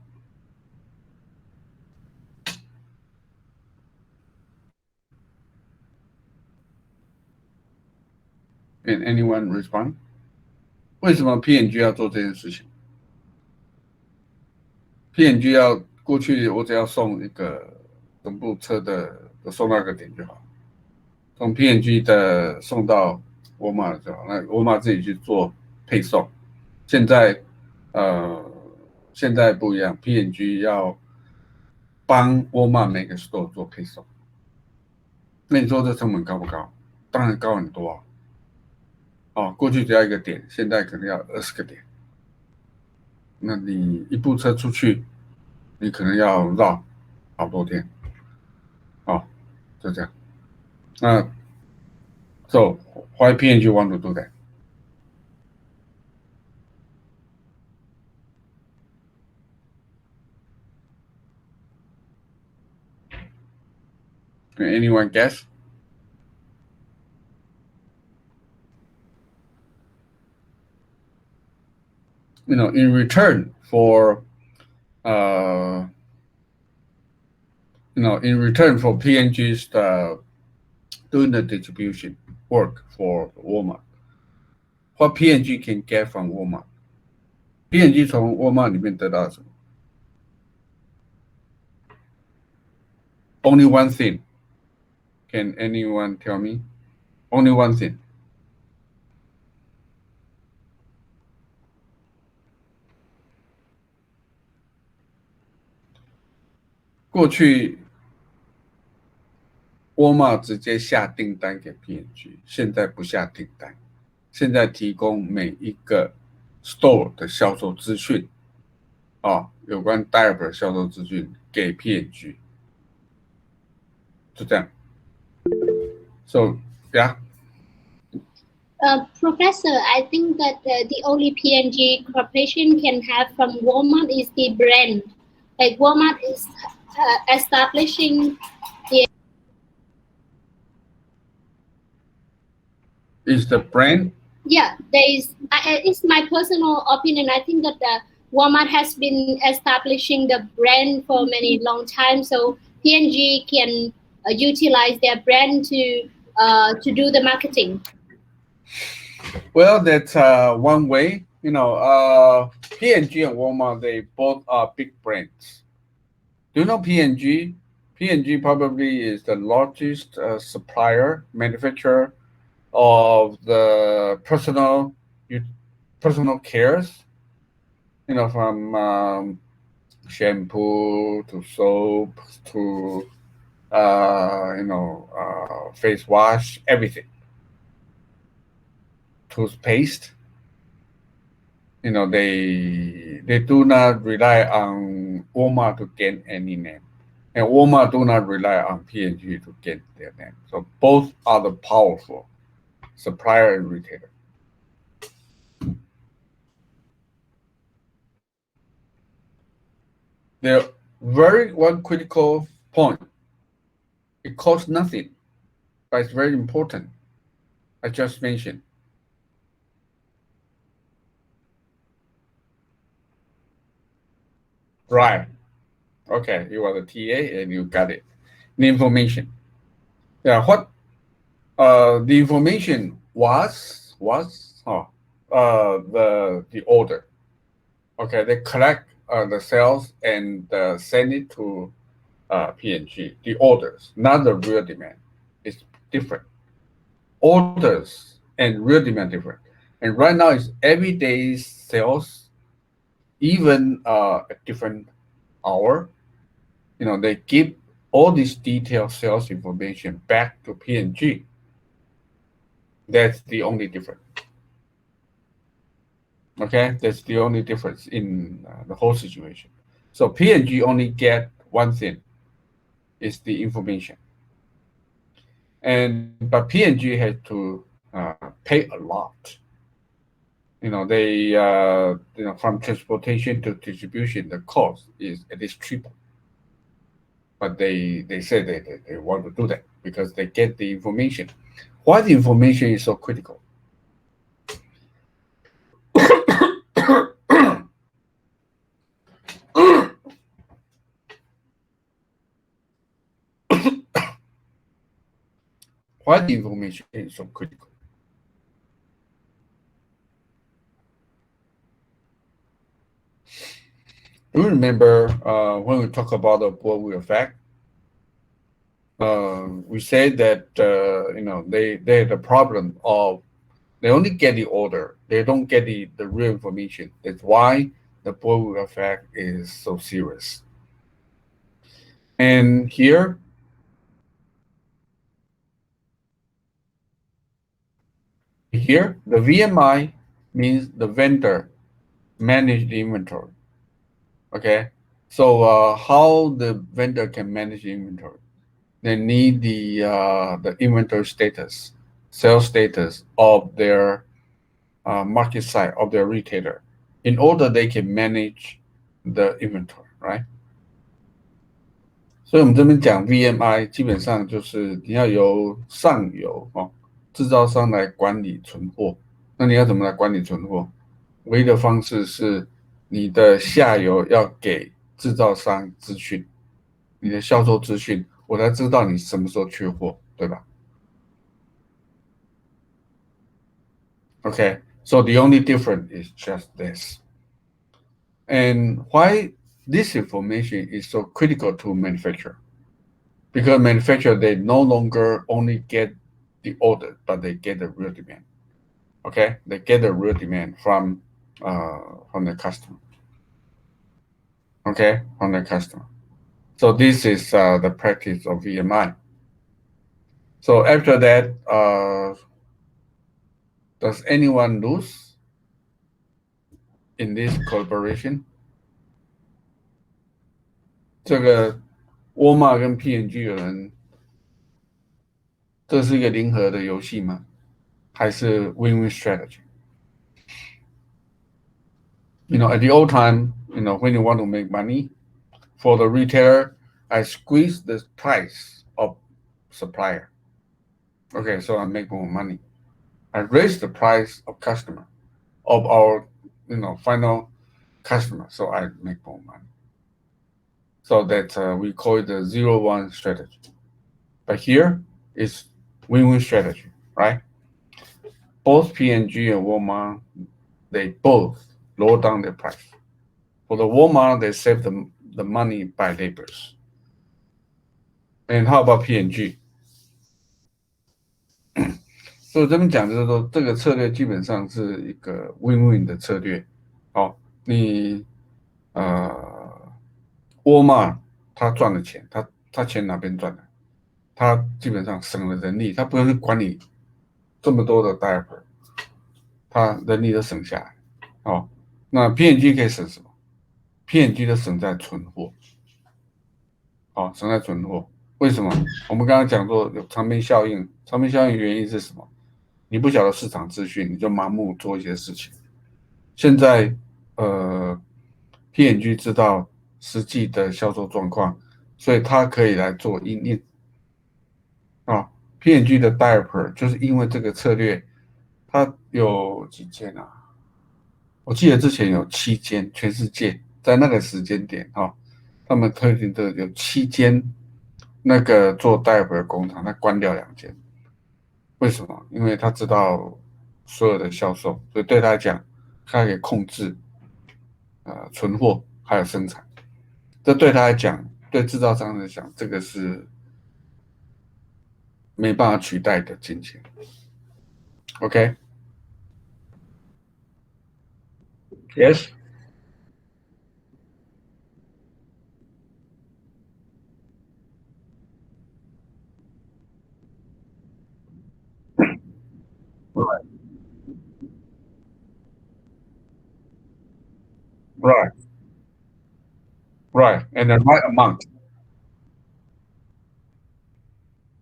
Can anyone respond? 为什么 P&G 要做这件事情？P&G 过去我只要送一个总部车的，送到一个点就好，从 P&G 的送到沃尔玛就好，那沃尔玛自己去做配送。现在不一样 ，P&G 要帮沃尔玛每个 store 做配送。那你说这成本高不高？当然高很多啊。过去只要一个点，现在可能要20个点。那你一部车出去，你可能要绕好多天。就这样。那 so why P&G want to do that? Can anyone guess? In return for P&G's doing the distribution work for Walmart, what P&G can get from Walmart? P&G 从 Walmart 里面得到什么？ Only one thing. Can anyone tell me? Only one thing. 过去沃尔玛直接下订单给 P&G， 现在不下订单，现在提供每一个 store 的销售资讯有关 diaper 的销售资讯给 P&G， 就这样。So yeah. Professor, I think that the only P&G corporation can have from Walmart is the brand. Like Walmart is establishing the. Is the brand? Yeah, there is. It's my personal opinion. I think that Walmart has been establishing the brand for many long time, so P&G can utilize their brand to do the marketing. Well, that's one way. P&G and Walmart, they both are big brands. Do you know P&G? P&G probably is the largest supplier, manufacturer of the personal cares. From shampoo to soap to face wash, everything. Toothpaste. They do not rely on Walmart to gain any name, and Walmart do not rely on P&G to get their name. So both are the powerful supplier and retailer. There very one critical point. It costs nothing, but it's very important. I just mentioned. Right. Okay, you are the TA and you got it. The information. Yeah, what the information was the order. Okay, they collect the sales and send it to P&G. The orders, not the real demand. It's different. Orders and real demand different. And right now it's everyday sales, even at different hour. They give all this detailed sales information back to P&G. That's the only difference. Okay, that's the only difference in the whole situation. So P&G only get one thing, is the information. But P&G had to pay a lot. They from transportation to distribution, the cost is at least triple. But they say they want to do that because they get the information. Why the information is so critical? Why the information is so critical? Do you remember when we talk about the Boyle effect? We said that they had a problem of they only get the order, they don't get the real information. That's why the Boyle effect is so serious. And here, the VMI means the vendor manage the inventory. Okay, so how the vendor can manage the inventory? They need the inventory status, sales status of their market site, of their retailer, in order they can manage the inventory, right? 所以我们这边讲 VMI 基本上就是你要由上游制造商来管理存货。那你要怎么来管理存货？唯一的方式是你的下游要给制造商资讯，你的销售资讯，我才知道你什么时候缺货，对吧？ Okay, so the only difference is just this. And why this information is so critical to manufacturer? Because manufacturer, they no longer only get the order, but they get the real demand. Okay, they get the real demand from the customer. Okay, from the customer. So this is the practice of VMI. So after that, does anyone lose? in this collaboration？ 这个沃尔玛跟 P&G 有人，这是一个零和的游戏吗？还是 win-win strategy？ at the old time, when you want to make money, for the retailer, I squeeze the price of supplier. Okay, so I make more money. I raise the price of customer, of our, final customer, so I make more money. So that we call it the 0-1 strategy. But here is win-win strategy, right? Both P&G and Walmart, they both lower down their price. For the Walmart, they save the money by labors. And how about P&G? 所以这边讲就是说，这个策略基本上是一个 win-win 的策略。你沃尔玛他赚了钱，他钱哪边赚的？他基本上省了人力，他不用去管理这么多的 diaper， 他人力都省下来。那 P&G 可以省什么？ P&G 都省在存货。省在存货。为什么？我们刚刚讲过有长边效应，长边效应原因是什么？你不晓得市场资讯，你就盲目做一些事情。现在P&G 知道实际的销售状况，所以他可以来做因应。P&G 的 diaper 就是因为这个策略，它有几间啊？我记得之前有7间，全世界在那个时间点他们特定的有7间那个做 diaper 的工厂，他关掉2间。为什么？因为他知道所有的销售，所以对他来讲，他可以控制存货还有生产。这对他来讲，对制造商来讲，这个是没办法取代的金钱。OK？ Yes? Right. Right. Right. And the right amount.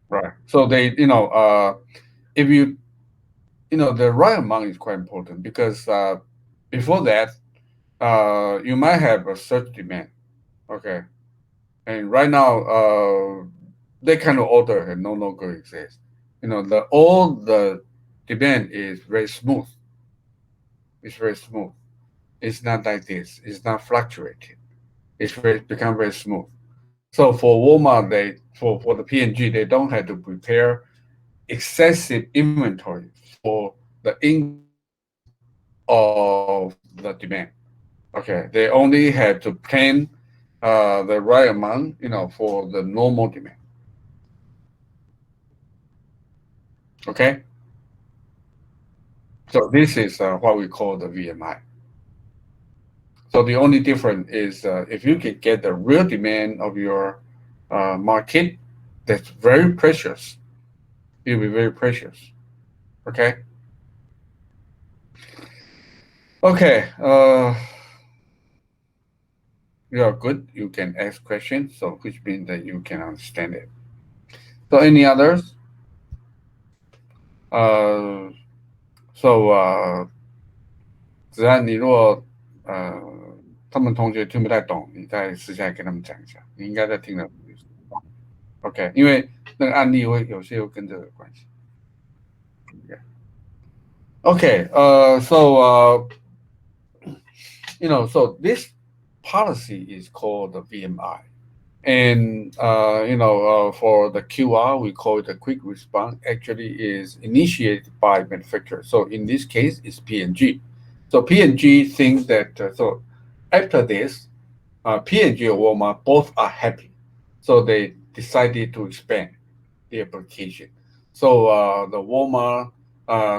Right. So they, if you, the right amount is quite important because before that, you might have a surge demand. Okay. And right now, that kind of order no longer exists. All the demand is very smooth. It's very smooth. It's not like this. It's not fluctuating. It's become very smooth. So for Walmart, for the P&G, they don't have to prepare excessive inventory for the increase of the demand. Okay, they only have to plan the right amount, for the normal demand. Okay, so this is what we call the VMI. So the only difference is if you can get the real demand of your market, that's very precious. It will be very precious. Okay. Okay. You are good. You can ask questions, so which means that you can understand it. So any others?子安，你如果他们同学听不太懂，你再私下跟他们讲一下，你应该在听得懂。OK， 因为那个案例有些跟这个有关系。Okay, so this policy is called the VMI, and for the QR we call it the quick response. Actually, is initiated by manufacturer. So in this case, it's P&G. So P&G thinks that so after this, P&G and Walmart both are happy, so they decided to expand the application. So the Walmart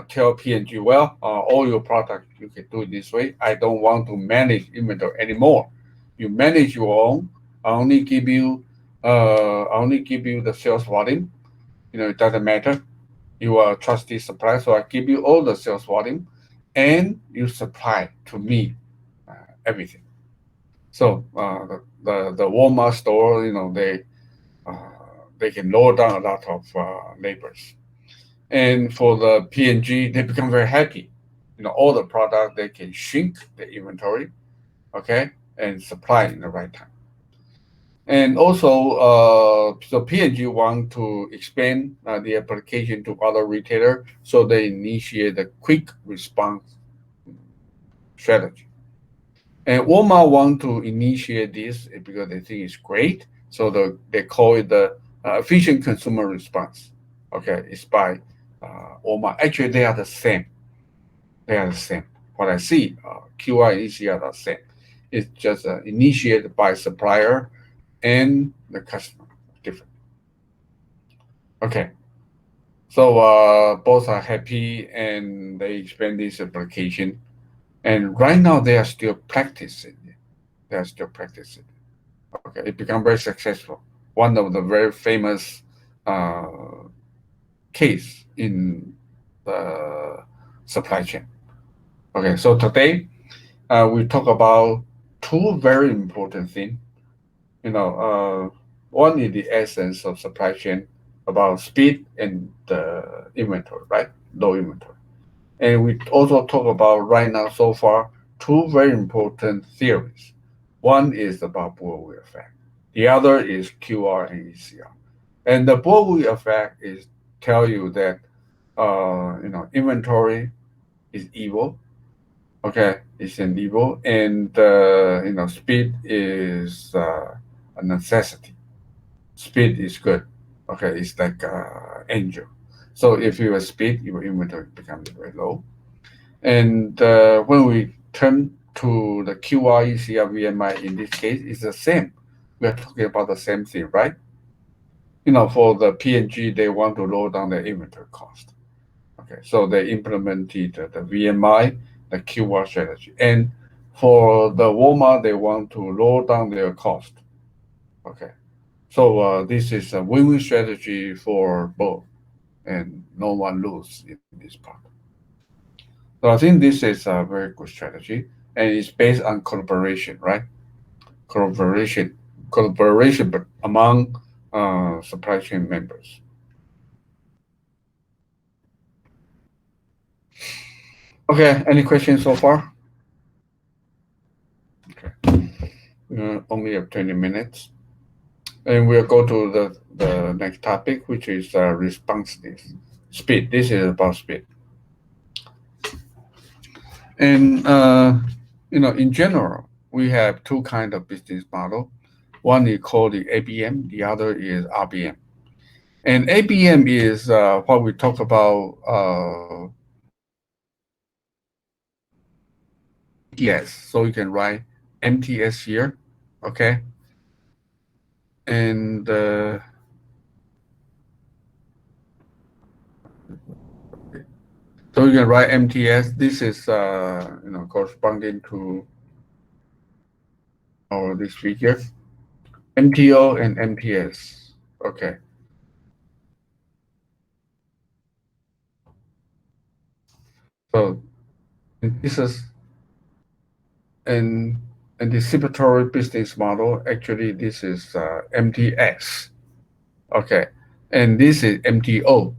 tell P&G, well, all your products you can do it this way. I don't want to manage inventory anymore. You manage your own. I only give you the sales volume. It doesn't matter. You are a trusted supplier, so I give you all the sales volume, and you supply to me everything. So the Walmart store, they can lower down a lot of labors. And for the P&G, they become very happy. All the product, they can shrink the inventory, okay, and supply in the right time. And also, so P&G want to expand the application to other retailer, so they initiate a quick response strategy. And Walmart want to initiate this because they think it's great, so they call it the efficient consumer response. Okay, it's by Walmart. Actually, they are the same. They are the same. What I see, QI and ECR are the same. It's just initiated by supplier and the customer. Different. Okay. So both are happy and they expand this application. And right now they are still practicing it. They are still practicing it. Okay, it become very successful. One of the very famous case in the supply chain. Okay, so today we talk about two very important things. One is the essence of supply chain, about speed and the inventory, right? Low inventory. And we also talk about right now so far two very important theories. One is about Bohr effect. The other is QR and ECR. And the Bohr effect is tell you that inventory is evil. Okay, it's an evil, and speed is a necessity. Speed is good. Okay, it's like angel. So if you have speed, your inventory becomes very low. And when we turn to the QR, ECR, VMI, in this case, it's the same. We are talking about the same thing, right? For the P&G, they want to lower down their inventory cost. Okay, so they implemented the VMI, the QR strategy. And for the Walmart, they want to lower down their cost. Okay, so this is a win-win strategy for both, and no one lose in this part. So I think this is a very good strategy, and it's based on collaboration, right? Collaboration, but among supply chain members. Okay, any questions so far? Okay, only have 20 minutes. And we'll go to the next topic, which is responsiveness. Speed. This is about speed. And in general, we have two kind of business model. One is called the ABM, the other is RBM. And ABM is what we talk about. Yes, so you can write MTS here, okay? And so you can write MTS. This is corresponding to this figure, MTO and MTS. Okay. So this is an anticipatory business model. Actually, this is MTS. Okay, and this is MTO.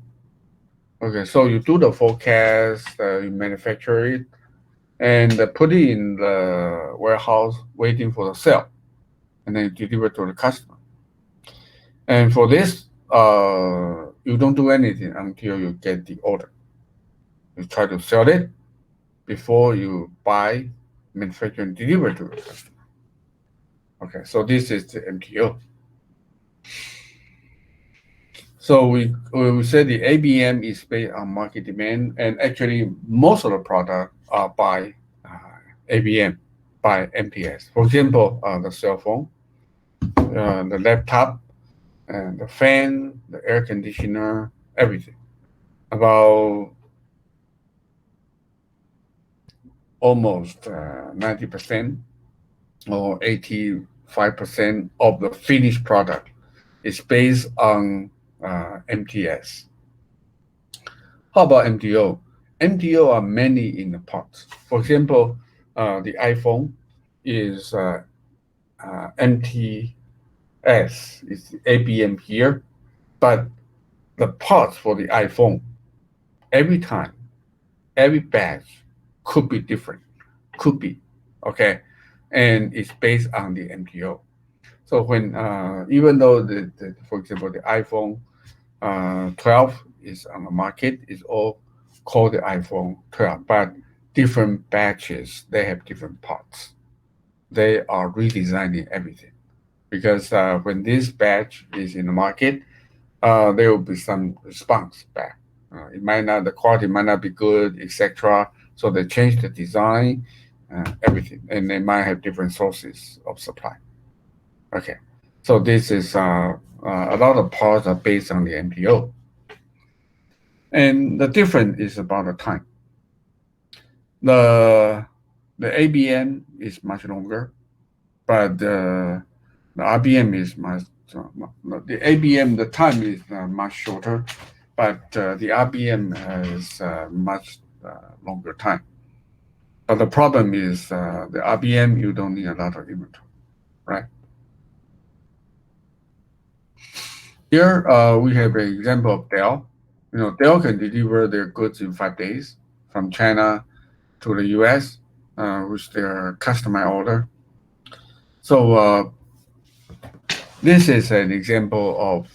Okay, so you do the forecast, you manufacture it, and put it in the warehouse waiting for the sale, and then you deliver to the customer. And for this, you don't do anything until you get the order. You try to sell it before you buy, manufacture, and deliver to the customer. Okay, so this is the MTO. So we said the ABM is based on market demand, and actually most of the products are by ABM, by MTS. For example, the cell phone, the laptop, and the fan, the air conditioner, everything. About almost 90% or 85% of the finished product is based on MTS. How about MTO? MTO are many in the parts. For example, the iPhone, is MTS, it's ABM here, but the parts for the iPhone, every time, every batch could be different, could be, okay, and it's based on the MTO. So when even though for example, the iPhone 12 is on the market, it's all called the iPhone 12, but different batches, they have different parts. They are redesigning everything because when this batch is in the market, there will be some response back. It might not, the quality might not be good, etc. So they change the design, everything, and they might have different sources of supply. Okay, so this is a lot of parts are based on the MPO, and the difference is about the time. The ABM is much longer, but the RBM is much. The ABM, the time is much shorter, but the RBM has much longer time. But the problem is the RBM, you don't need a lot of inventory, right? Here we have an example of Dell. Dell can deliver their goods in 5 days from China to the US, with their customer order. So this is an example of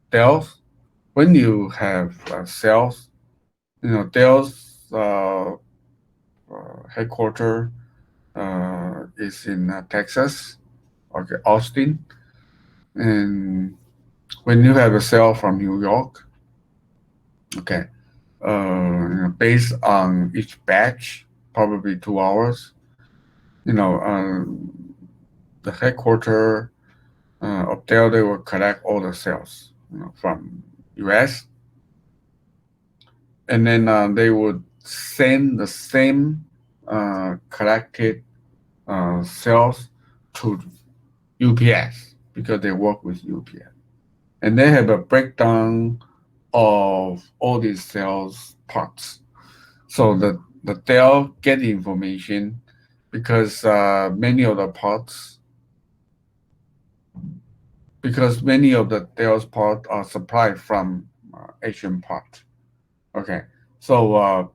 Dell. When you have sales, Dell's headquarters is in Texas, okay, Austin. And when you have a sale from New York, okay, based on each batch, probably 2 hours, the headquarters of Dell, they will collect all the sales from US, and then they would send the same collected sales to UPS because they work with UPS, and they have a breakdown of all these sales parts. So the Dell get the information because many of the Dell's parts are supplied from Asian part. Okay, so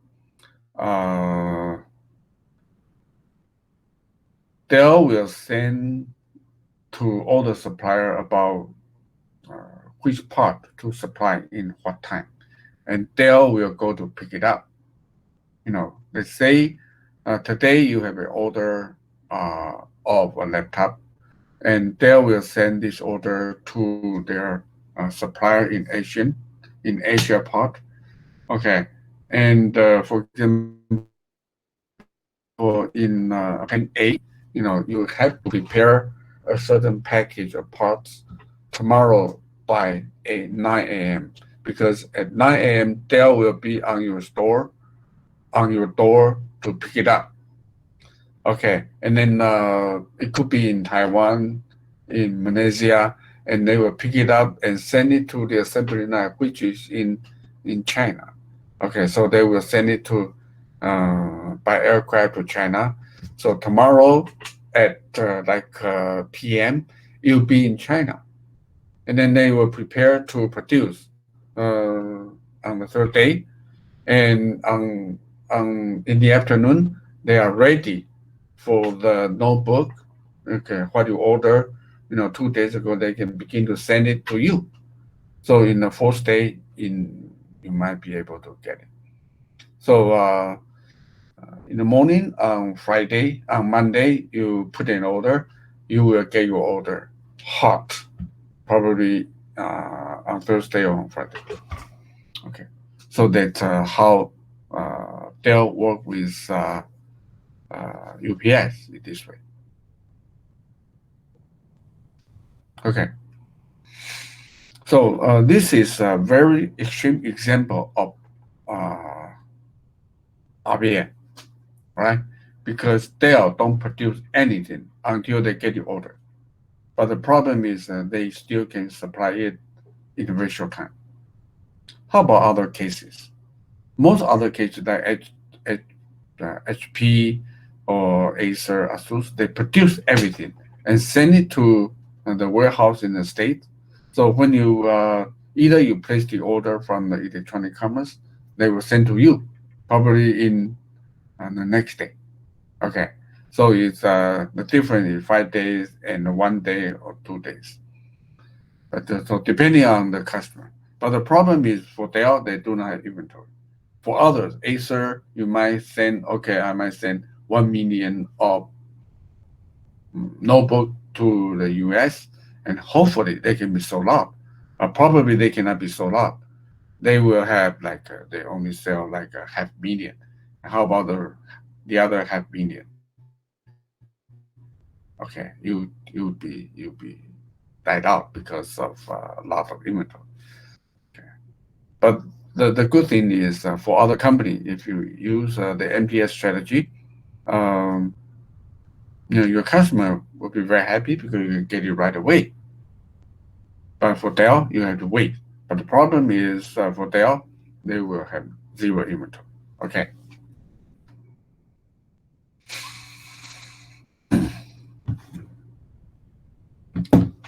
Dell will send to all the supplier about which part to supply in what time, and Dell will go to pick it up. Let's say today you have an order of a laptop, and Dell will send this order to their supplier in Asia part. Okay, and for example, in pen A, you have to prepare a certain package of parts tomorrow by 9 a.m. because at 9 a.m. Dell will be on your door to pick it up. Okay, and then it could be in Taiwan, in Malaysia, and they will pick it up and send it to the assembly line, which is in China. Okay, so they will send it to by aircraft to China. So tomorrow at PM, it will be in China, and then they will prepare to produce on the third day, and in the afternoon they are ready for the notebook. Okay, what you order, 2 days ago, they can begin to send it to you. So in the fourth day, you might be able to get it. So in the morning on Monday, you put an order, you will get your order hot, probably on Thursday or on Friday. Okay, so that's how Dell work with UPS in this way. Okay, so this is a very extreme example of RBM, right? Because Dell don't produce anything until they get the order. But the problem is they still can supply it in a very short time. How about other cases? Most other cases like HP, or Acer, Asus, they produce everything and send it to the warehouse in the state. So when you either you place the order from the electronic commerce, they will send to you probably in the next day. Okay, so it's the difference is 5 days and 1 day or 2 days. But so depending on the customer. But the problem is for Dell, they do not have inventory. For others, Acer, you might send, okay, I might send 1 million of notebook to the US, and hopefully they can be sold out. Probably they cannot be sold out. They will have like they only sell like a 500,000. How about the other 500,000? Okay, you'll be died out because of a lot of inventory. Okay. But the good thing is for other company, if you use the MPS strategy, um, your customer will be very happy because you can get it right away. But for Dell, you have to wait. But the problem is for Dell, they will have zero inventory. Okay.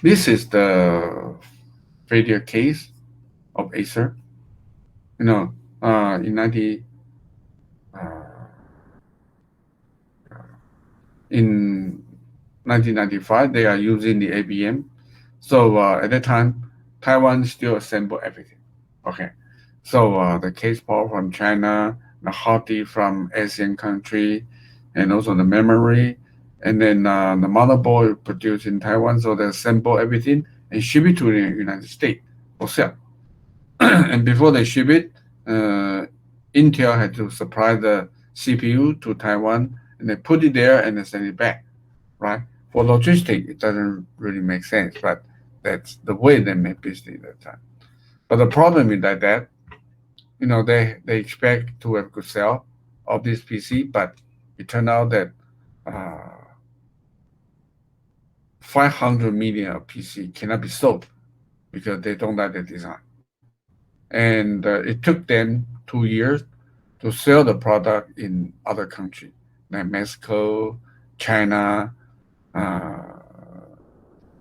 This is the failure case of Acer. You know, in in 1995, they are using the ABM. So at that time, Taiwan still assemble everything. Okay. So the case port from China, the hard disk from Asian country, and also the memory, and then the motherboard produced in Taiwan. So they assemble everything and ship it to the United States for sale. And before they ship it, Intel had to supply the CPU to Taiwan, and they put it there and they send it back, right? For logistics, it doesn't really make sense, but that's the way they make business at that time. But the problem is that they expect to have good sale of this PC, but it turned out that 500 million of PC cannot be sold because they don't like the design. And it took them 2 years to sell the product in other countries like Mexico, China,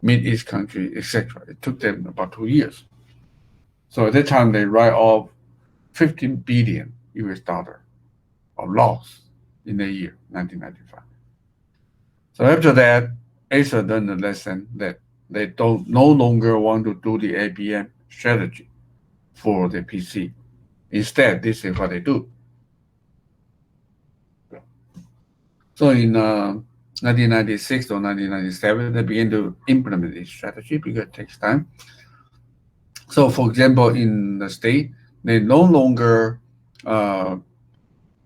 Mid East country, etc. It took them about 2 years. So at that time, they write off 15 billion US dollar of loss in the year 1995. So after that, Acer learned the lesson that they don't no longer want to do the ABM strategy for the PC. Instead, this is what they do. So in 1996 or 1997, they began to implement this strategy because it takes time. So, for example, in the state, they no longer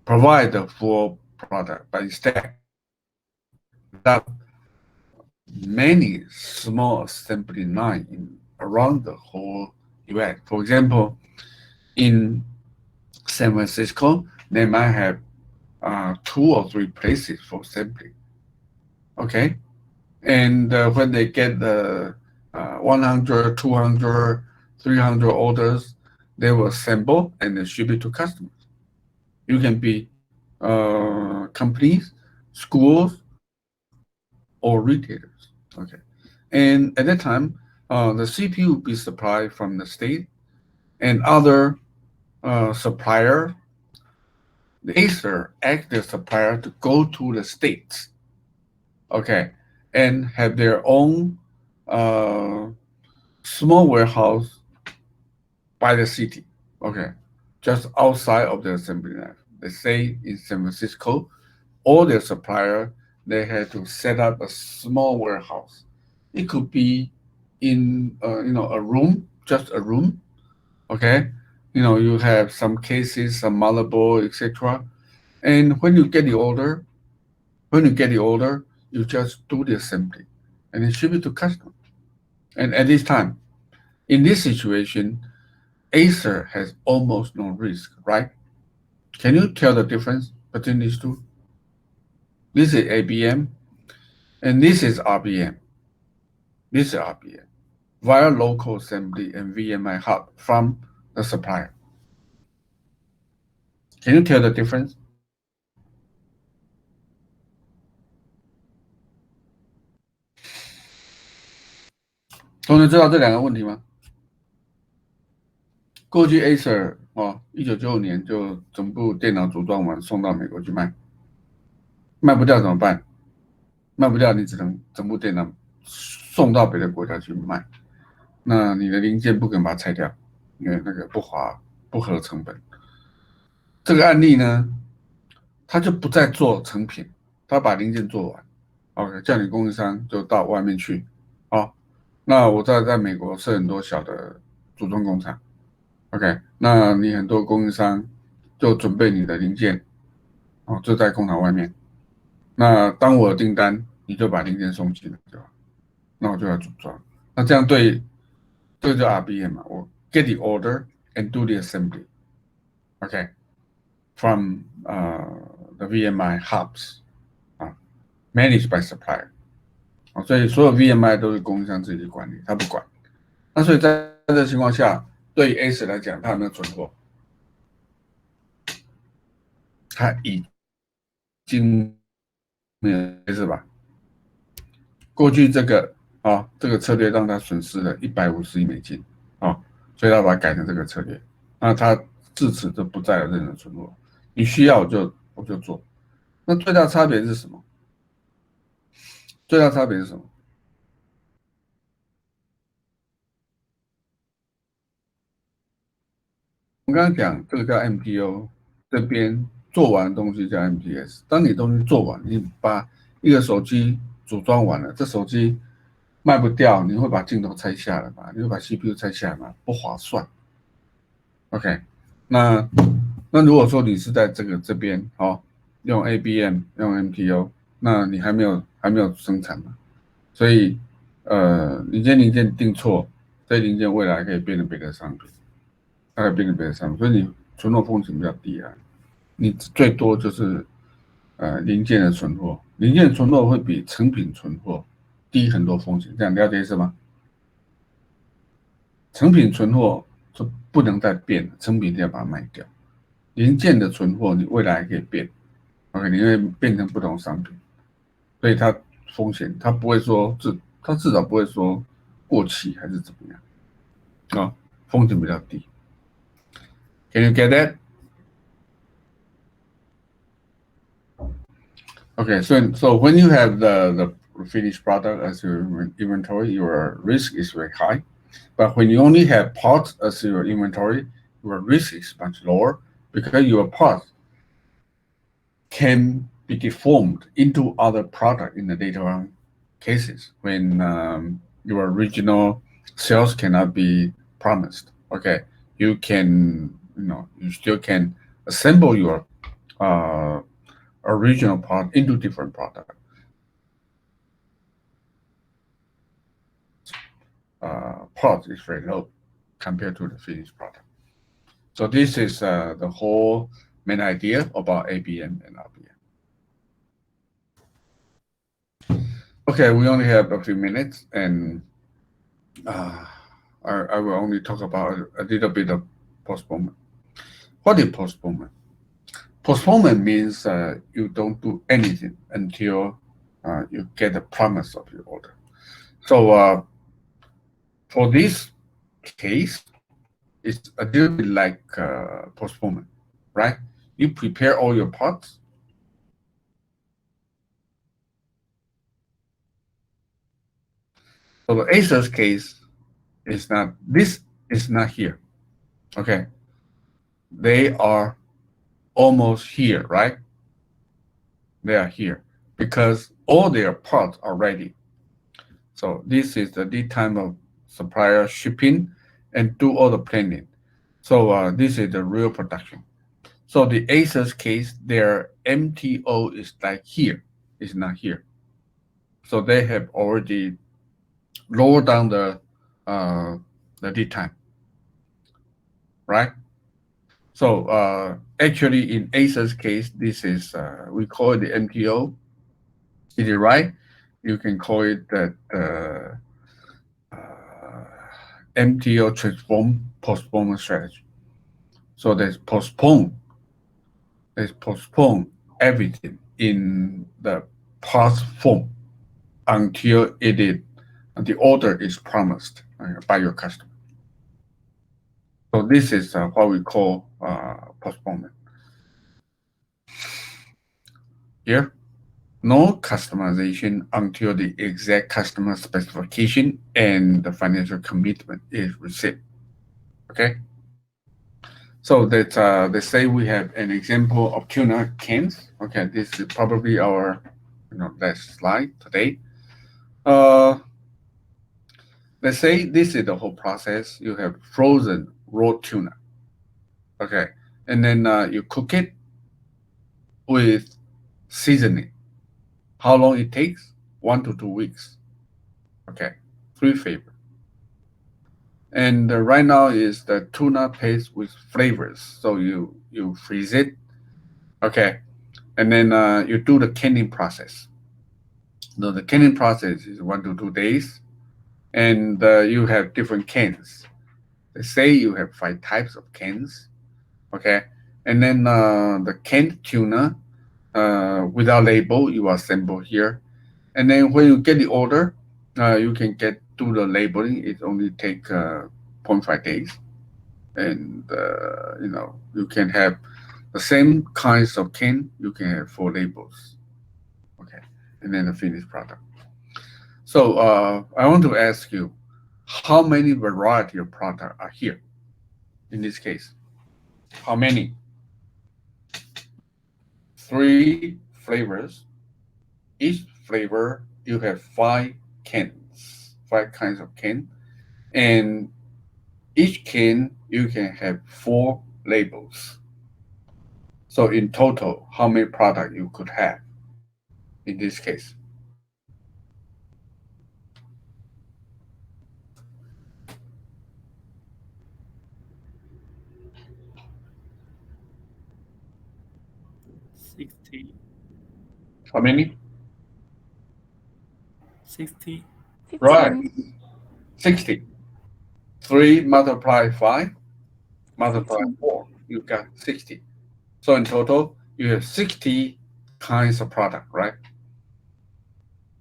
provide the full product, but instead, that many small assembly lines around the whole U.S. For example, in San Francisco, they might have 2 or 3 places for assembly. Okay, and when they get the 100, 200, 300 orders, they will assemble and then ship it to customers. You can be companies, schools, or retailers. Okay, and at that time, the CPU will be supplied from the state and other supplier. The Acer asked the supplier to go to the states, okay, and have their own small warehouse by the city, okay, just outside of the assembly line. They say in San Francisco, all their supplier they had to set up a small warehouse. It could be in a room, just a room, okay. You have some cases, some motherboard, etc. And when you get the order, you just do the assembly and then ship it to customer. And at this time, in this situation, Acer has almost no risk, right? Can you tell the difference between these two? This is ABM and this is RBM. This is RBM via local assembly and VMI hub from the supplier. Can you tell the difference? 同学知道这两个问题吗？过去 Acer 1995年就整部电脑组装完送到美国去卖，卖不掉怎么办？卖不掉你只能整部电脑送到别的国家去卖，那你的零件不可能把它拆掉，因为那个不合成本。这个案例呢，他就不再做成品，他把零件做完 ，OK， 叫你供应商就到外面去，那我在美国设很多小的组装工厂 ，OK， 那你很多供应商就准备你的零件，就在工厂外面。那当我有订单，你就把零件送进来，对吧？那我就要组装。那这样这就 RBM 嘛，我 get the order and do the assembly，OK， from the VMI hubs managed by supplier，所以所有 VMI 都是供应商自己管理，他不管。那所以在这个情况下，对于 Acer 来讲，他有没有存货？他已经没有是吧？过去这个策略让他损失了150亿美金所以他把它改成这个策略。那他自此就不再有任何存货，你需要我就做。那最大差别是什么？最大差别是什么？我刚刚讲这个叫 MPO， 这边做完的东西叫 MPS。当你东西做完，你把一个手机组装完了，这手机卖不掉，你会把镜头拆下来吗？你会把 CPU 拆下来吗？不划算。OK， 那如果说你是在这边用 ABM 用 MPO， 那你还没有生产嘛？所以零件定错，这零件未来可以变成别的商品。大概变成别的商品，所以你存货风险比较低啊。你最多就是零件的存货，零件的存货会比成品存货低很多风险，这样了解意思吗？成品存货就不能再变了，成品一定要把它卖掉。零件的存货你未来还可以变 ，OK， 你会变成不同商品，所以它风险它不会说它至少不会说过期还是怎么样风险比较低。Can you get that? Okay, so when you have the finished product as your inventory, your risk is very high. But when you only have parts as your inventory, your risk is much lower because your parts can be deformed into other product in the later on cases when your original sales cannot be promised. Okay, you still can assemble your original part into different product. Part is very low compared to the finished product. So this is the whole main idea about ABM and RBM. Okay, we only have a few minutes, and I will only talk about a little bit of postponement. What is postponement? Postponement means you don't do anything until you get the promise of your order. So for this case, it's a little bit like postponement, right? You prepare all your parts. So the Acer's case is not, this is not here, okay? They are almost here, right? They are here because all their parts are ready. So this is the lead time of supplier shipping and do all the planning. So this is the real production. So the Acer's case, their MTO is like here, it's not here. So they have already lowered down the lead time, right? So actually in Acer's case, this is, we call it the MTO. Is it right? You can call it that MTO transform postponement strategy. So there's postpone everything in the past form until it is the order is promised by your customer. So this is what we call postponement. Here, no customization until the exact customer specification and the financial commitment is received. Okay. So that let's say we have an example of tuna cans. Okay, this is probably our last slide today. Let's say this is the whole process. You have frozen raw tuna. Okay, and then you cook it with seasoning. How long it takes? 1 to 2 weeks. Okay, 3 flavors. And right now is the tuna paste with flavors. So you freeze it. Okay, and then you do the canning process. So the canning process is 1 to 2 days, and you have different cans. Let's say you have 5 types of cans. Okay, and then the canned tuna without label you assemble here, and then when you get the order, you can do the labeling. It only take 0.5 days, and you can have the same kinds of can. You can have 4 labels. Okay, and then the finished product. So I want to ask you, how many variety of product are here? In this case, how many? 3 flavors. Each flavor you have 5 cans, 5 kinds of can, and each can you can have 4 labels. So in total, how many product you could have in this case? How many? 60. Right, 60. 3 multiply 5 multiply 4, you got 60. So in total, you have 60 kinds of product, right?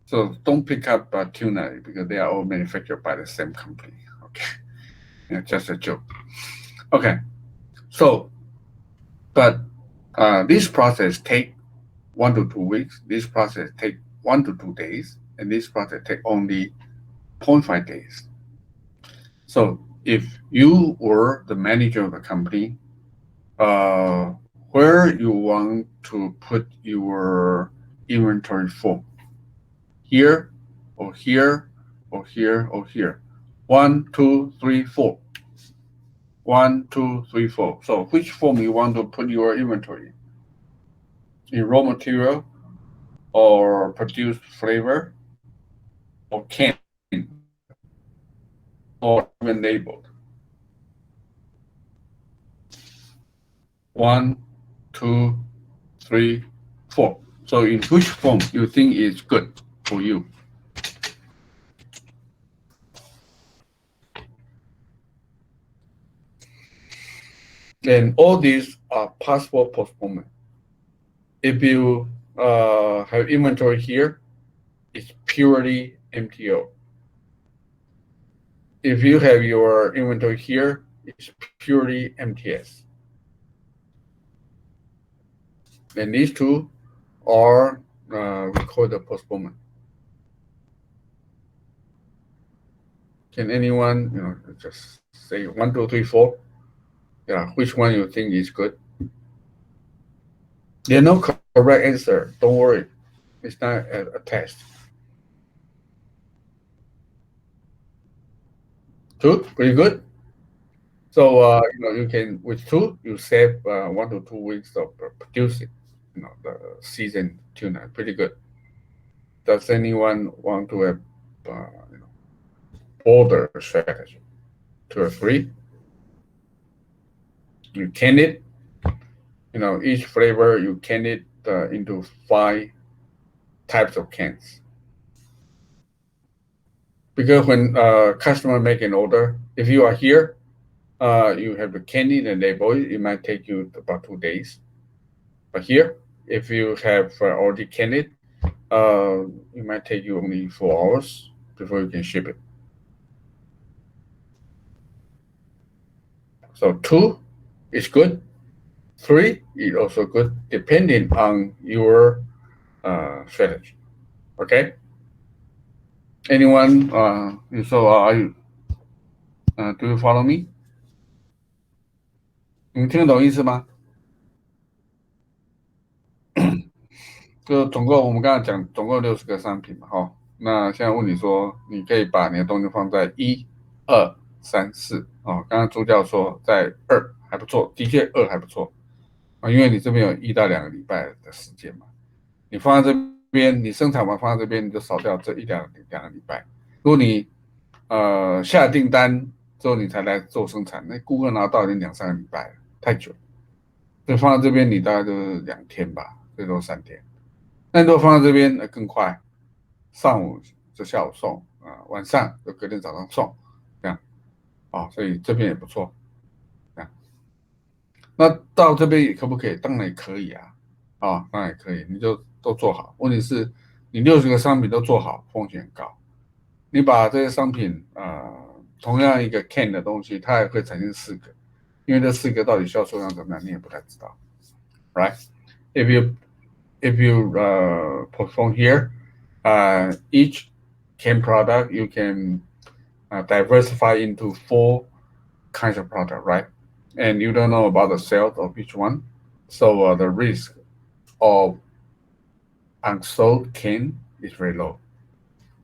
So don't pick up tuna because they are all manufactured by the same company. Okay, just a joke. Okay, so but this process take 1 to 2 weeks. This process take 1 to 2 days, and this process take only 0.5 days. So if you were the manager of the company, where you want to put your inventory form? Here, or here, or here, or here. 1, 2, 3, 4. 1, 2, 3, 4. So which form you want to put your inventory? In raw material, or produced flavor, or can, or even labeled? 1, 2, 3, 4. So in which form you think is good for you? And all these are possible postponement. If you have inventory here, it's purely MTO. If you have your inventory here, it's purely MTS. And these two are we call the postponement. Can anyone just say 1, 2, 3, 4? Yeah, which one you think is good? There's no correct answer. Don't worry, it's not a test. 2, pretty good. So you can with 2 you save 1 to 2 weeks of producing the seasoned tuna. Pretty good. Does anyone want to have bolder strategy? 2 or 3. You can it. Each flavor you can it into 5 types of cans. Because when customer make an order, if you are here, you have the canning and label. It might take you about 2 days. But here, if you have already canned it, it might take you only 4 hours before you can ship it. So 2 is good. 3 is also good, depending on your strategy. Okay. Anyone? So are you? Do you follow me? 你听得懂意思吗？就总共我们刚才讲，总共60个商品嘛，哈。那现在问你说，你可以把你的东西放在1、2、3、4哦。刚刚助教说在2还不错，的确2还不错啊，因为你这边有1到2个礼拜的时间嘛。你放在这边，你生产完放在这边，你就少掉这2个礼拜。如果你下订单之后你才来做生产，那顾客拿到已经2、3个礼拜了，太久了。所以放在这边，你大概就是2天吧，最多3天。那如果放在这边更快，上午就下午送晚上就隔天早上送，这样所以这边也不错。这样，那到这边可不可以？当然也可以啊，当然也可以，你就都做好。问题是，你60个商品都做好，风险很高。你把这些商品同样一个 can 的东西，它还会产生4个，因为这4个到底销售量怎么样，你也不太知道 ，right？ If you postpone here, each can product you can diversify into 4 kinds of product, right? And you don't know about the sales of each one, so the risk of unsold can is very low.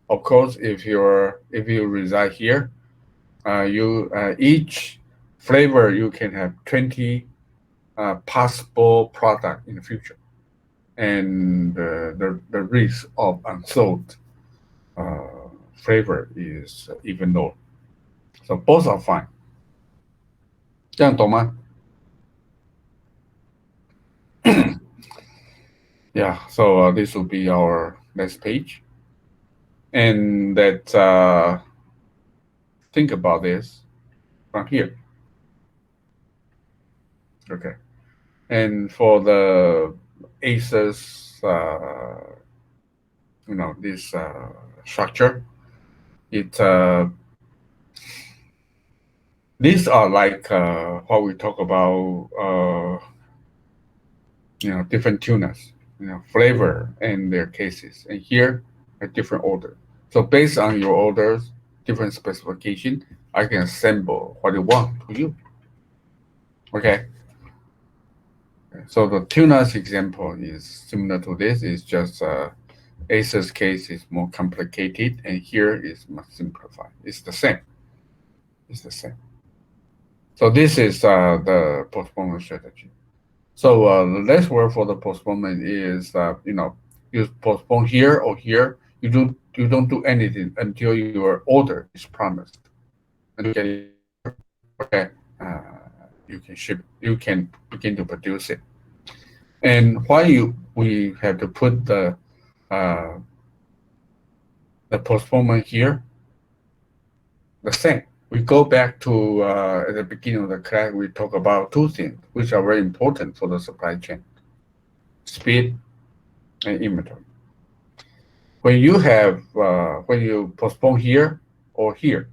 Of course, if you reside here, each flavor you can have 20 possible product in the future. And the risk of unsold flavor is even lower. So both are fine. 这样懂吗？ Yeah, so this will be our next page. And let's think about this from here. Okay. And for the ACES, this structure, these are like what we talk about, different tunas, flavor and their cases. And here, a different order. So based on your orders, different specification, I can assemble what you want to you. Okay. So the tunas example is similar to this. It's just ACES case is more complicated, and here is much simplified. It's the same. It's the same. So this is the postponement strategy. So the next word for the postponement is you postpone here or here. You don't do anything until your order is promised. And you get it, okay, you can ship. You can begin to produce it. And why we have to put the postponement here? The same. We go back to at the beginning of the class. We talk about 2 things which are very important for the supply chain: speed and inventory. When you postpone here or here,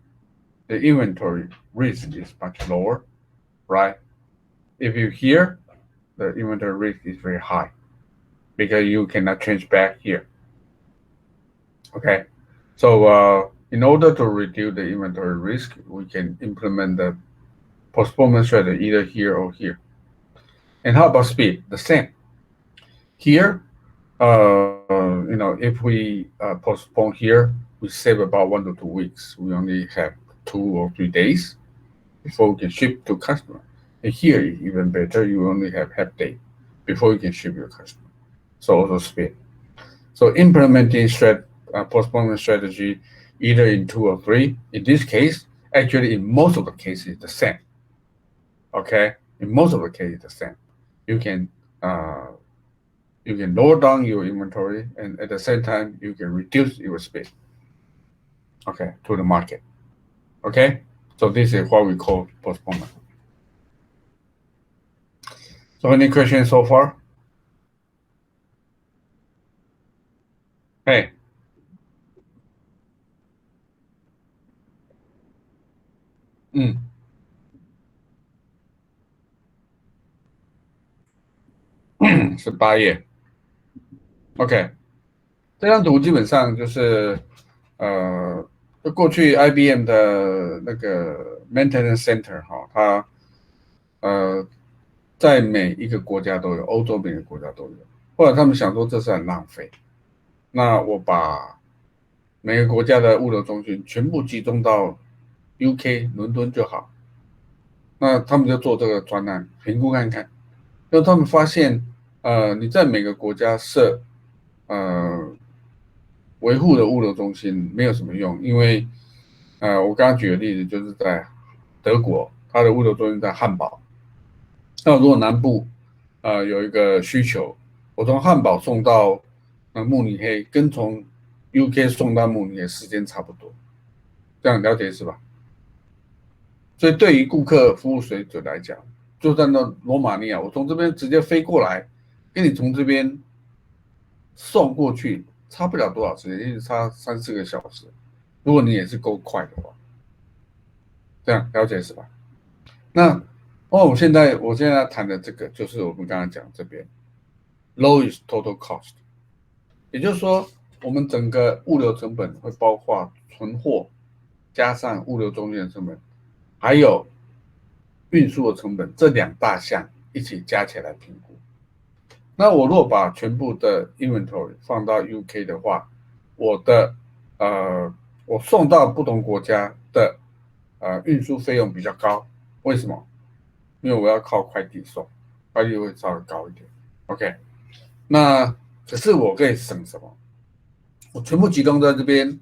the inventory risk is much lower, right? If you here, the inventory risk is very high because you cannot change back here. Okay, so in order to reduce the inventory risk, we can implement the postponement strategy either here or here. And how about speed? The same. Here, if we postpone here, we save about 1 to 2 weeks. We only have 2 or 3 days before we can ship to customer. And here, even better, you only have half day before you can ship your customer. So also speed. So implementing postponement strategy either in 2 or 3. In this case, actually, in most of the cases, the same. Okay, in most of the cases, the same. You can lower down your inventory, and at the same time, you can reduce your speed. Okay, to the market. Okay, so this is what we call postponement. So any questions so far? Hey. 18页。OK， 这张图基本上就是就过去 IBM 的那个 maintenance center 哈，它在每一个国家都有，欧洲每个国家都有。后来他们想说这是很浪费，那我把每个国家的物流中心全部集中到 UK 伦敦就好。那他们就做这个专案评估看看，就他们发现，你在每个国家设维护的物流中心没有什么用，因为我刚刚举的例子就是在德国，它的物流中心在汉堡。那如果南部有一个需求，我从汉堡送到慕尼黑，跟从 UK 送到慕尼黑时间差不多，这样了解是吧？所以对于顾客服务水准来讲，就在那罗马尼亚，我从这边直接飞过来，跟你从这边送过去，差不了多少时间，也许差3、4个小时。如果你也是够快的话，这样了解是吧？那我现在谈的这个就是我们刚刚讲这边 lowest total cost， 也就是说，我们整个物流成本会包括存货加上物流中间的成本，还有运输的成本，这2大项一起加起来评估。那我若把全部的 inventory 放到 UK 的话，我送到不同国家的运输费用比较高，为什么？因为我要靠快递送，快递会稍微高一点。OK， 那可是我可以省什么？我全部集中在这边，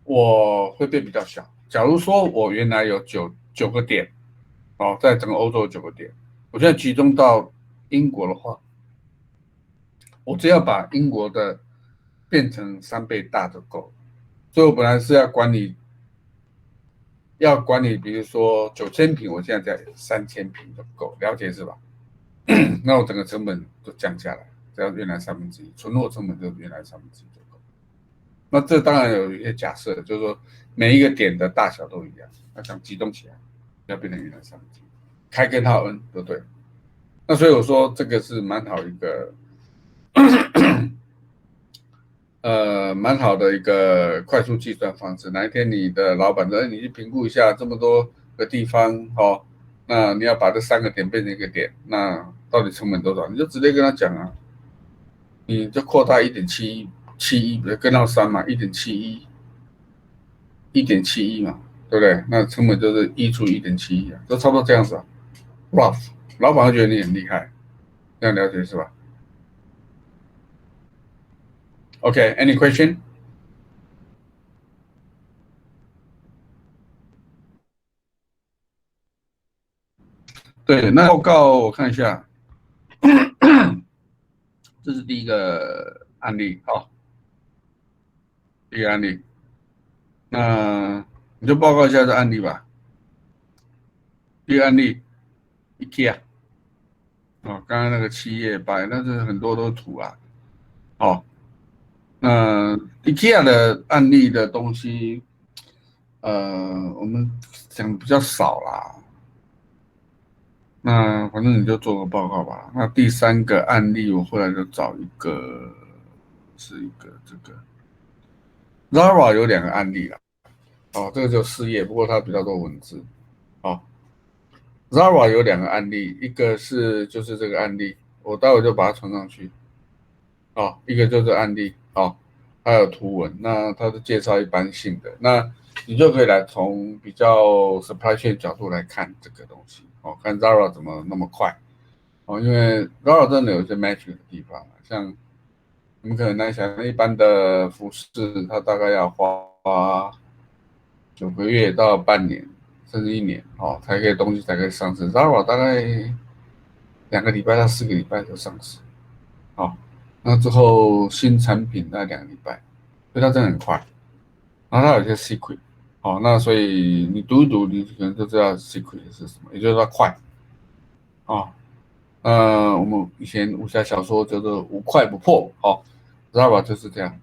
我会变比较小。假如说我原来有九个点，在整个欧洲有9个点，我现在集中到英国的话，我只要把英国的变成3倍大就够了。所以我本来是要管理，比如说9000瓶，我现在在3000瓶就够，了解是吧？那我整个成本就降下来，只要原来1/3，存货成本就原来1/3就够。那这当然有一些假设，就是说每一个点的大小都一样，要想集中起来，要变成原来1/3，开根号 n 就对了。那所以我说这个是蛮好一个蛮好的一个快速计算方式。哪一天你的老板说，你去评估一下这么多个地方，那你要把这3个点变成1个点，那到底成本多少？你就直接跟他讲啊，你就扩大1.71，根号3嘛，1.71嘛，对不对？那成本就是1除1.71啊，就差不多这样子啊。rough， 老板会觉得你很厉害，这样了解是吧？Okay, any question? 对，那报告我看一下，这是第一个案例，第一个案例，那你就报告一下这案例吧。第一个案例 ，IKEA， 刚刚那个7页8页，那是很多都是图啊，那 IKEA 的案例的东西，我们讲比较少啦。那反正你就做个报告吧。那第3个案例，我后来就找一个，是一个这个 Zara 有2个案例啦。这个就4页，不过它比较多文字。Zara 有2个案例，一个是就是这个案例，我待会就把它传上去。一个就是案例，还有图文，那它是介绍一般性的，那你就可以来从比较 supply chain 角度来看这个东西，看 Zara 怎么那么快，因为 Zara 真的有一些 magic 的地方，像你们可能来想，一般的服饰它大概要花9个月到半年，甚至1年，才可以东西才可以上市。Zara 大概2个礼拜到4个礼拜就上市，那之后新产品大概2个礼拜，所以它真的很快。然后它有一些 secret，那所以你读一读，你可能就知道 secret 是什么，也就是它快，我们以前武侠小说叫做无快不破，知道吧？就是这样，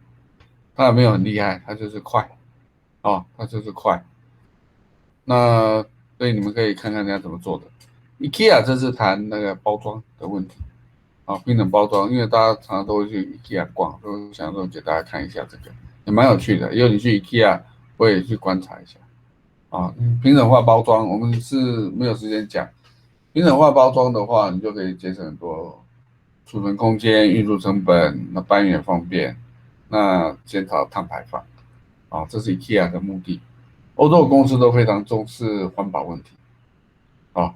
它也没有很厉害，它就是快，它就是快。那所以你们可以看看人家怎么做的。IKEA 这是谈那个包装的问题啊，冰冷包装，因为大家常常都会去 IKEA 逛，都想说给大家看一下这个，也蛮有趣的。因为你去 IKEA，我也去观察一下啊。平整化包装，我们是没有时间讲。平整化包装的话，你就可以节省很多储存空间、运输成本，那搬运也方便，那减少碳排放啊，这是 IKEA 的目的。欧洲的公司都非常重视环保问题啊，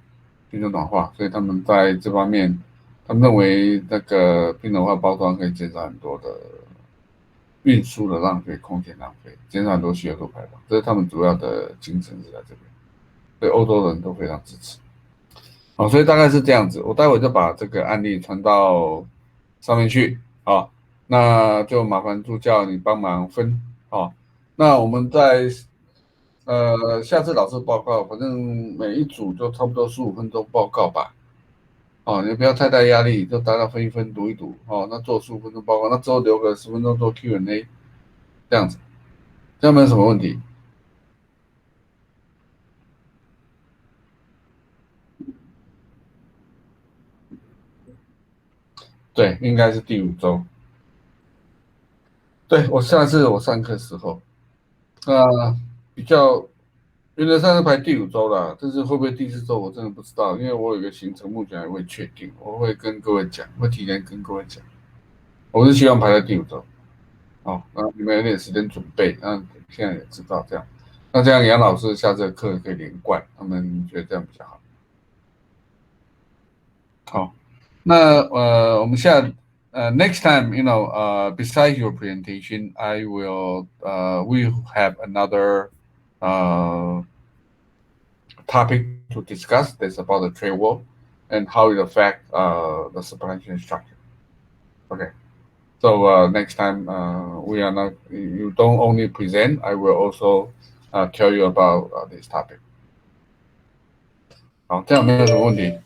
冰川暖化，所以他们在这方面，他们认为那个冰暖化包装可以减少很多的运输的浪费、空间浪费，减少很多CO2排放，这是他们主要的精神是在这边，所以欧洲人都非常支持。好，所以大概是这样子，我待会就把这个案例传到上面去啊，那就麻烦助教你帮忙分啊。那我们在下次老师报告，反正每一组就差不多15分钟报告吧。哦，你不要太大压力，就大家分一分读一读哦。那做15分钟报告，那之后留个10分钟做 Q&A，这样子，这样没有什么问题。对，应该是第5周。对，我下次我上课时候，比较原则上是排第5周啦，但是会不会第4周我真的不知道，因为我有一个行程目前还未确定，我会跟各位讲，会提前跟各位讲。我是希望排在第5周，哦，那你们有点时间准备，那现在也知道这样，那这样杨老师下这个课可以连贯，他们觉得这样比较好。好，那我们next time, besides your presentation, I will we have another topic to discuss. That's about the trade war and how it affects the supply chain structure. Okay. So next time we are not you don't only present. I will also tell you about this topic. 好，这样没有什么问题。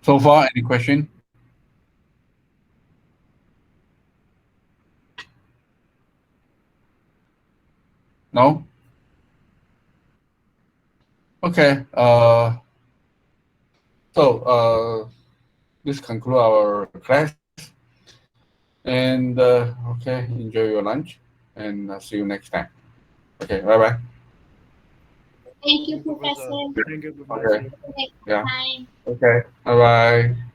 So far, any question? No? Okay. This conclude our class. And okay, enjoy your lunch, and see you next time. Okay, bye bye. Thank you, Professor. Thank you, Professor. Okay. Next Yeah. time. Okay, bye bye.